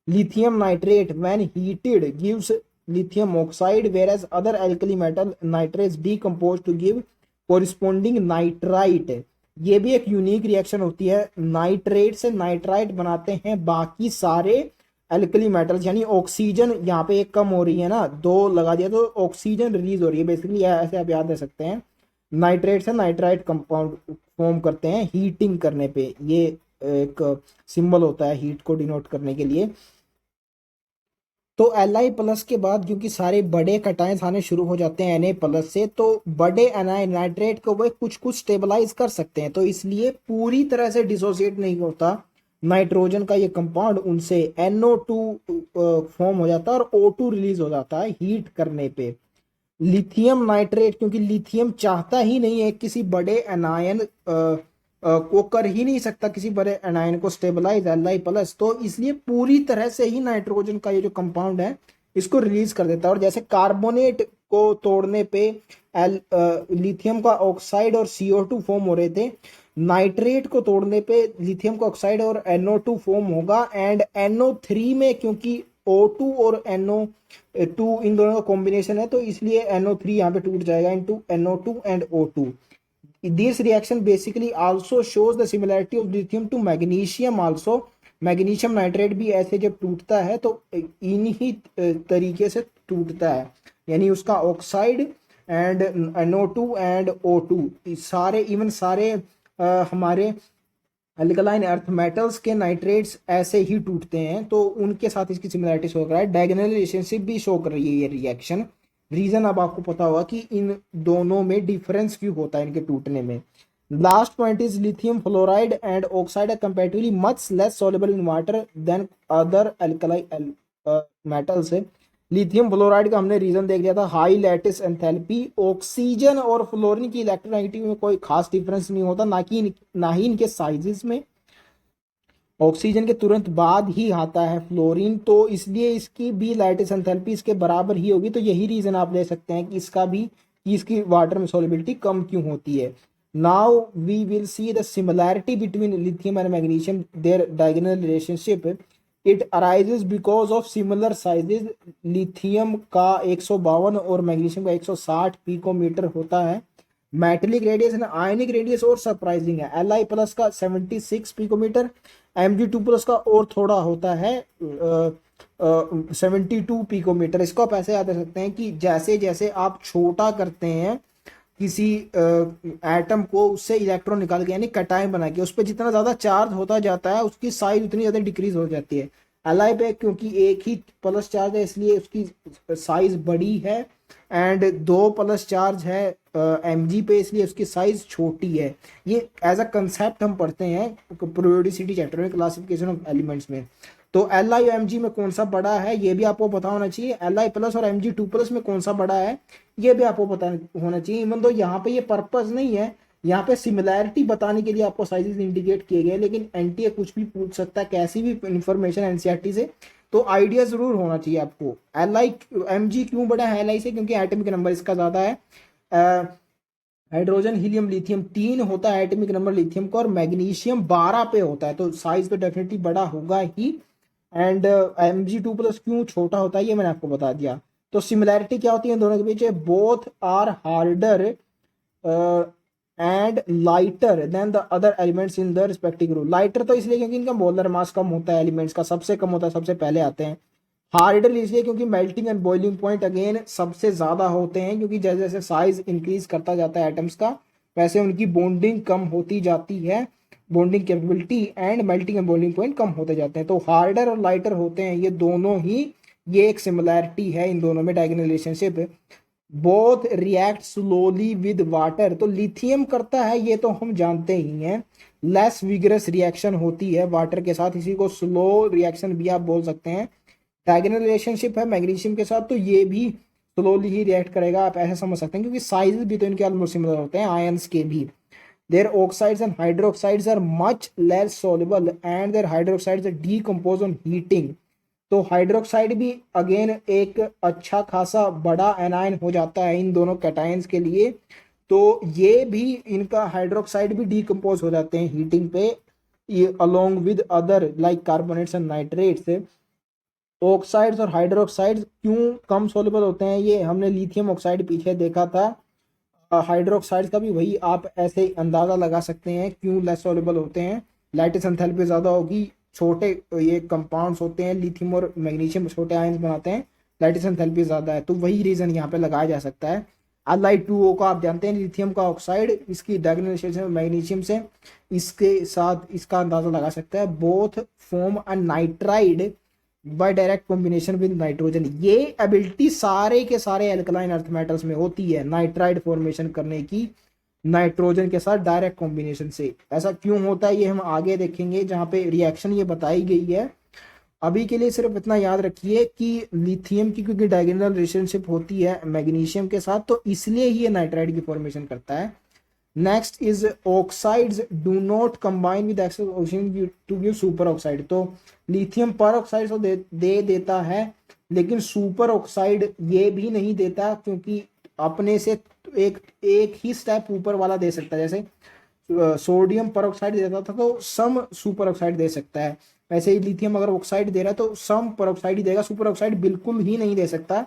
Lithium nitrate when heated gives lithium oxide, whereas other alkali metal nitrates decompose to give corresponding nitrite. ये भी एक यूनिक रिएक्शन होती है, नाइट्रेट से नाइट्राइट बनाते हैं बाकी सारे एल्कली मेटल्स, यानी ऑक्सीजन यहाँ पे एक कम हो रही है ना, दो लगा दिया तो ऑक्सीजन रिलीज हो रही है, बेसिकली ऐसे आप याद रख सकते हैं। नाइट्रेट से नाइट्राइट कंपाउंड फॉर्म करते हैं हीटिंग करने पे, ये एक सिंबल होता है हीट को डिनोट करने के लिए। तो Li+ के बाद क्योंकि सारे बड़े कटायंस आने शुरू हो जाते हैं Na+ से, तो बड़े एनाइन नाइट्रेट को वो कुछ कुछ स्टेबलाइज कर सकते हैं, तो इसलिए पूरी तरह से डिसोसिएट नहीं होता नाइट्रोजन का ये कंपाउंड उनसे, NO2 फॉर्म हो जाता है और O2 रिलीज हो जाता है हीट करने पे। लिथियम नाइट्रेट, क्योंकि लिथियम चाहता ही नहीं है किसी बड़े एनायन को कर ही नहीं सकता किसी बड़े एनायन को स्टेबलाइज Li+, तो इसलिए पूरी तरह से ही नाइट्रोजन का ये जो कंपाउंड है इसको रिलीज कर देता है। और जैसे कार्बोनेट को तोड़ने पे लिथियम का ऑक्साइड और CO2 फॉर्म हो रहे थे, नाइट्रेट को तोड़ने पे लिथियम का ऑक्साइड और NO2 फॉर्म होगा, एंड NO3 में क्योंकि O2 और NO2 इन दोनों का कॉम्बिनेशन है, तो इसलिए NO3 यहाँ पे टूट जाएगा into NO2 and O2। This reaction basically also shows the similarity of lithium to magnesium also। Magnesium nitrate भी ऐसे जब टूटता है तो इन्हीं तरीके से टूटता है, यानी उसका oxide and NO2 and O2 सारे, इवन सारे हमारे अल्कलाइन अर्थ मेटल्स के नाइट्रेट्स ऐसे ही टूटते हैं, तो उनके साथ इसकी सिमिलरिटी शो कर रहा है। डायगोनल रिलेशनशिप भी शो कर रही है ये रिएक्शन। रीजन अब आपको पता होगा कि इन दोनों में डिफरेंस क्यों होता है इनके टूटने में। Last point is lithium fluoride and oxide are comparatively much less soluble in water than other alkali metals. Lithium fluoride का हमने रीजन देख लिया था, हाई लैटिस एंथैल्पी। ऑक्सीजन और फ्लोरीन की इलेक्ट्रोनेगेटिविटी में कोई खास डिफरेंस नहीं होता, ना ही इनके साइजेस में। ऑक्सीजन के तुरंत बाद ही आता है फ्लोरीन, तो इसलिए इसकी भी लैटिस एंथैल्पी इसके बराबर ही होगी। तो यही रीजन आप ले सकते हैं कि इसका भी, कि इसकी वाटर में सॉल्युबिलिटी कम क्यों होती है। Now we will see the similarity between lithium and magnesium, their diagonal relationship. It arises because of similar sizes. Lithium का 152 और मैग्नीशियम का 160 पिकोमीटर होता है metallic radius, and ionic radius और सरप्राइजिंग है। Li+ का 76 पिकोमीटर, Mg2+ का और थोड़ा होता है 72 पिकोमीटर। इसको आप ऐसे याद रख सकते हैं कि जैसे जैसे आप छोटा करते हैं किसी एटम को, उससे इलेक्ट्रॉन निकाल के यानी कटायन बना के, उस पर जितना ज्यादा चार्ज होता जाता है उसकी साइज उतनी ज्यादा डिक्रीज हो जाती है। Li पे क्योंकि एक ही प्लस चार्ज है इसलिए उसकी साइज बड़ी है, एंड 2 प्लस चार्ज है Mg पे इसलिए उसकी साइज छोटी है। ये एज अ कंसेप्ट हम पढ़ते हैं पीरियोडिसिटी चैप्टर में, क्लासिफिकेशन ऑफ एलिमेंट्स में। तो Li और Mg में कौन सा बड़ा है ये भी आपको पता होना चाहिए। Li+ और Mg2+ में कौन सा बड़ा है ये भी आपको पता होना चाहिए। इवन तो यहाँ पे ये पर्पस नहीं है, यहाँ पे सिमिलैरिटी बताने के लिए आपको साइजेस इंडिकेट किए गए, लेकिन एनटीए कुछ भी पूछ सकता है कैसी भी इंफॉर्मेशन एनसीईआरटी से, तो आइडिया जरूर होना चाहिए आपको। Mg क्यों बड़ा है Li से, क्योंकि एटॉमिक नंबर इसका ज्यादा है। हाइड्रोजन हीलियम लिथियम 3 होता है एटॉमिक नंबर लिथियम का, और मैग्नीशियम 12 पे होता है, तो साइज तो डेफिनेटली बड़ा होगा ही। एंड Mg2+ क्यों छोटा होता है ये मैंने आपको बता दिया। तो सिमिलैरिटी क्या होती है इन दोनों के बीच, both are harder and lighter than the other elements in the respective group. Lighter तो इसलिए क्योंकि इनका मोलर मास कम होता है, एलिमेंट्स का सबसे कम होता है, सबसे पहले आते हैं। हार्डर इसलिए क्योंकि melting and boiling point again सबसे ज्यादा होते हैं, क्योंकि जैसे जैसे साइज इंक्रीज करता जाता है एटम्स का वैसे उनकी बॉन्डिंग कम होती जाती है, bonding capability and melting and boiling point कम होते जाते हैं। तो हार्डर और लाइटर होते हैं ये दोनों ही, ये एक सिमिलैरिटी है इन दोनों में, diagonal relationship. Both react slowly with water, तो लिथियम करता है ये तो हम जानते ही हैं, लेस विगरस रिएक्शन होती है वाटर के साथ, इसी को स्लो रिएक्शन भी आप बोल सकते हैं। डायगोनल रिलेशनशिप है मैग्नीशियम के साथ, तो ये भी स्लोली ही रिएक्ट करेगा, आप ऐसे समझ सकते हैं, क्योंकि साइज भी तो इनके ऑलमोस्ट सिमिलर होते हैं आयंस के भी। Their oxides and hydroxides are much less soluble and their hydroxides are decompose on heating. तो हाइड्रोक्साइड भी अगेन एक अच्छा खासा बड़ा एनायन हो जाता है इन दोनों कैटायंस के लिए, तो ये भी इनका हाइड्रोक्साइड भी डीकंपोज हो जाते हैं हीटिंग पे, ये along with other like carbonates and nitrates. Oxides और हाइड्रोक्साइड्स क्यों कम सोल्यूबल होते हैं, ये हमने लिथियम ऑक्साइड पीछे देखा था। हाइड्रोक्साइड्स का भी वही आप ऐसे ही अंदाज़ा लगा सकते हैं क्यों लेस सोल्यूबल होते हैं। लैटिस एंथैल्पी ज़्यादा होगी, छोटे ये कंपाउंड्स होते हैं, लिथियम और मैग्नीशियम छोटे आयंस बनाते हैं, लैटिस एंथैल्पी ज़्यादा है, तो वही रीज़न यहाँ पे लगाया जा सकता है। Li2O का आप जानते हैं लिथियम का ऑक्साइड, इसकी डायगोनलाइजेशन मैग्नीशियम से, इसके साथ इसका अंदाज़ा लगा सकता है। Both form a nitride by direct combination with nitrogen, ये एबिलिटी सारे के सारे एल्कलाइन अर्थ मेटल्स में होती है, नाइट्राइड फॉर्मेशन करने की नाइट्रोजन के साथ डायरेक्ट कॉम्बिनेशन से। ऐसा क्यों होता है ये हम आगे देखेंगे जहाँ पे रिएक्शन ये बताई गई है। अभी के लिए सिर्फ इतना याद रखिए कि लिथियम की क्योंकि डायगोनल रिलेशनशिप होती है मैग्नीशियम के साथ, तो इसलिए ही ये नाइट्राइड की फॉर्मेशन करता है। Next is oxides do not combine with excess oxygen to give super oxide, तो लिथियम पर ऑक्साइड तो दे देता है, लेकिन सुपर ऑक्साइड ये भी नहीं देता, क्योंकि अपने से एक ही स्टेप ऊपर वाला दे सकता है। जैसे सोडियम पर ऑक्साइड देता था तो सम सुपर ऑक्साइड दे सकता है, वैसे ही लिथियम अगर ऑक्साइड दे रहा है तो सम पर ऑक्साइड ही देगा, सुपर ऑक्साइड बिल्कुल ही नहीं दे सकता।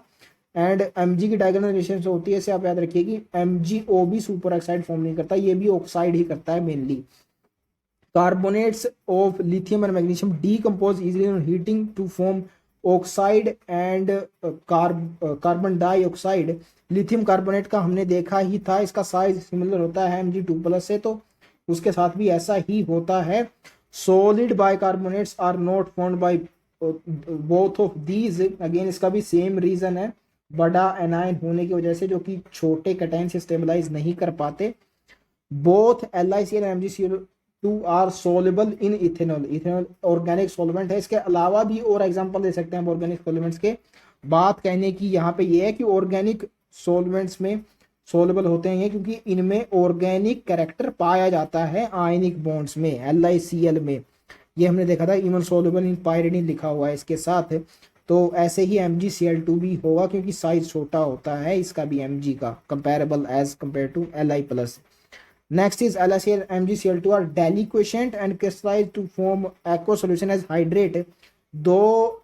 एंड Mg की डायगोनल रिलेशन से होती है, इसे आप याद रखिए कि MgO भी सुपर ऑक्साइड फॉर्म नहीं करता, ये भी ऑक्साइड ही करता है mainly. Carbonates of lithium and magnesium decompose easily on heating to form oxide and carbon dioxide. Lithium carbonate का हमने देखा ही था, इसका साइज सिमिलर होता है Mg2+ से, तो उसके साथ भी ऐसा ही होता है। Solid bicarbonates are not formed by both of these, again इसका भी सेम रीजन है, बड़ा एनायन होने की वजह से, जो कि छोटे कैटायन से स्टेबलाइज नहीं कर पाते। Both LiCl and MgCl2 are soluble in ethanol, ethanol organic solvent है। इसके अलावा भी और एग्जांपल दे सकते हैं ऑर्गेनिक सॉल्वेंट्स के। बात कहने की यहाँ पे ये है कि ऑर्गेनिक सॉल्वेंट्स में सोलेबल होते हैं ये, क्योंकि इनमें ऑर्गेनिक कैरेक्टर पाया जाता है आयनिक बॉन्ड्स में, LiCl में। ये हमने देखा था, इवन सोलेबल इन पायरिडीन लिखा हुआ है इसके साथ। तो ऐसे ही MgCl2 भी होगा, क्योंकि साइज छोटा होता है इसका भी Mg का, comparable as compare to Li+। Next is LiCl MgCl2 are deliquescent and crystallise to form aqua solution as hydrate. दो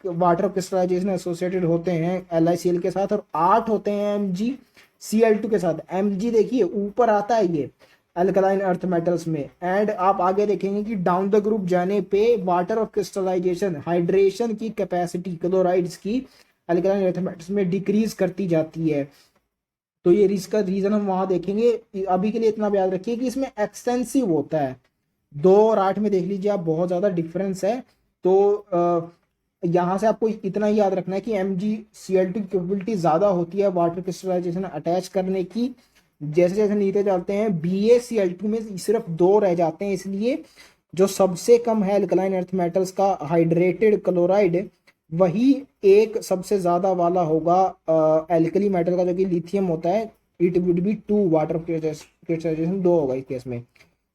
वाटर क्रिस्टलाइजेशन एसोसिएटेड होते हैं LiCl के साथ, और 8 होते हैं MgCl2 के साथ। Mg देखिए ऊपर आता है ये अल्कलाइन अर्थ मेटल्स में, एंड आप आगे देखेंगे कि डाउन द ग्रुप जाने पे वाटर ऑफ क्रिस्टलाइजेशन, हाइड्रेशन की कैपेसिटी क्लोराइड्स की अल्कलाइन अर्थ मेटल्स में डिक्रीज करती जाती है। तो ये इसका रीजन हम वहां देखेंगे। अभी के लिए इतना याद रखिए कि इसमें एक्सटेंसिव होता है, 2 और 8 में देख लीजिए आप, बहुत ज्यादा डिफरेंस है। तो यहाँ से आपको इतना ही याद रखना है कि MgCl2 की कैपेबिलिटी ज्यादा होती है वाटर क्रिस्टलाइजेशन अटैच करने की। जैसे जैसे नीचे जाते हैं BaCl2 में सिर्फ 2 रह जाते हैं, इसलिए जो सबसे कम है अल्कलाइन अर्थ मेटल्स का हाइड्रेटेड क्लोराइड, वही एक सबसे ज्यादा वाला होगा एल्कली मेटल का, जो कि लिथियम होता है। It would be 2, water crystallization 2 होगा इस केस में।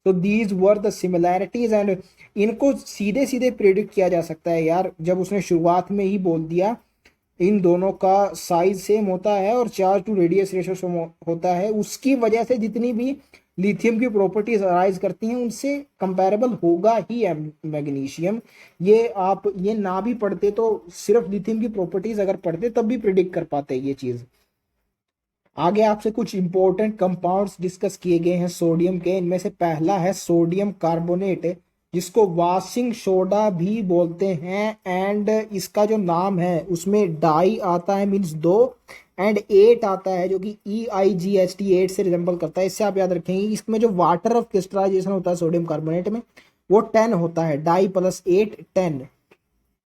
तो these were the similarities, and इनको सीधे सीधे प्रेडिक्ट किया जा सकता है यार, जब उसने शुरुआत में ही बोल दिया इन दोनों का साइज सेम होता है और चार्ज टू रेडियस रेशो होता है, उसकी वजह से जितनी भी लिथियम की प्रॉपर्टीज अराइज करती हैं उनसे कंपैरेबल होगा ही मैग्नीशियम। ये आप ये ना भी पढ़ते तो सिर्फ लिथियम की प्रॉपर्टीज अगर पढ़ते तब भी प्रिडिक्ट कर पाते ये चीज। आगे आपसे कुछ इंपॉर्टेंट कंपाउंड्स डिस्कस किए गए हैं सोडियम के। इनमें से पहला है सोडियम कार्बोनेट, जिसको वाशिंग सोडा भी बोलते हैं, एंड इसका जो नाम है उसमें डाई आता है, मीन्स 2, एंड 8 आता है, जो कि EIGHT 8 से रिजेंबल करता है। इससे आप याद रखेंगे इसमें जो वाटर ऑफ क्रिस्टलाइजेशन होता है सोडियम कार्बोनेट में, वो 10 होता है, डाई +8 10।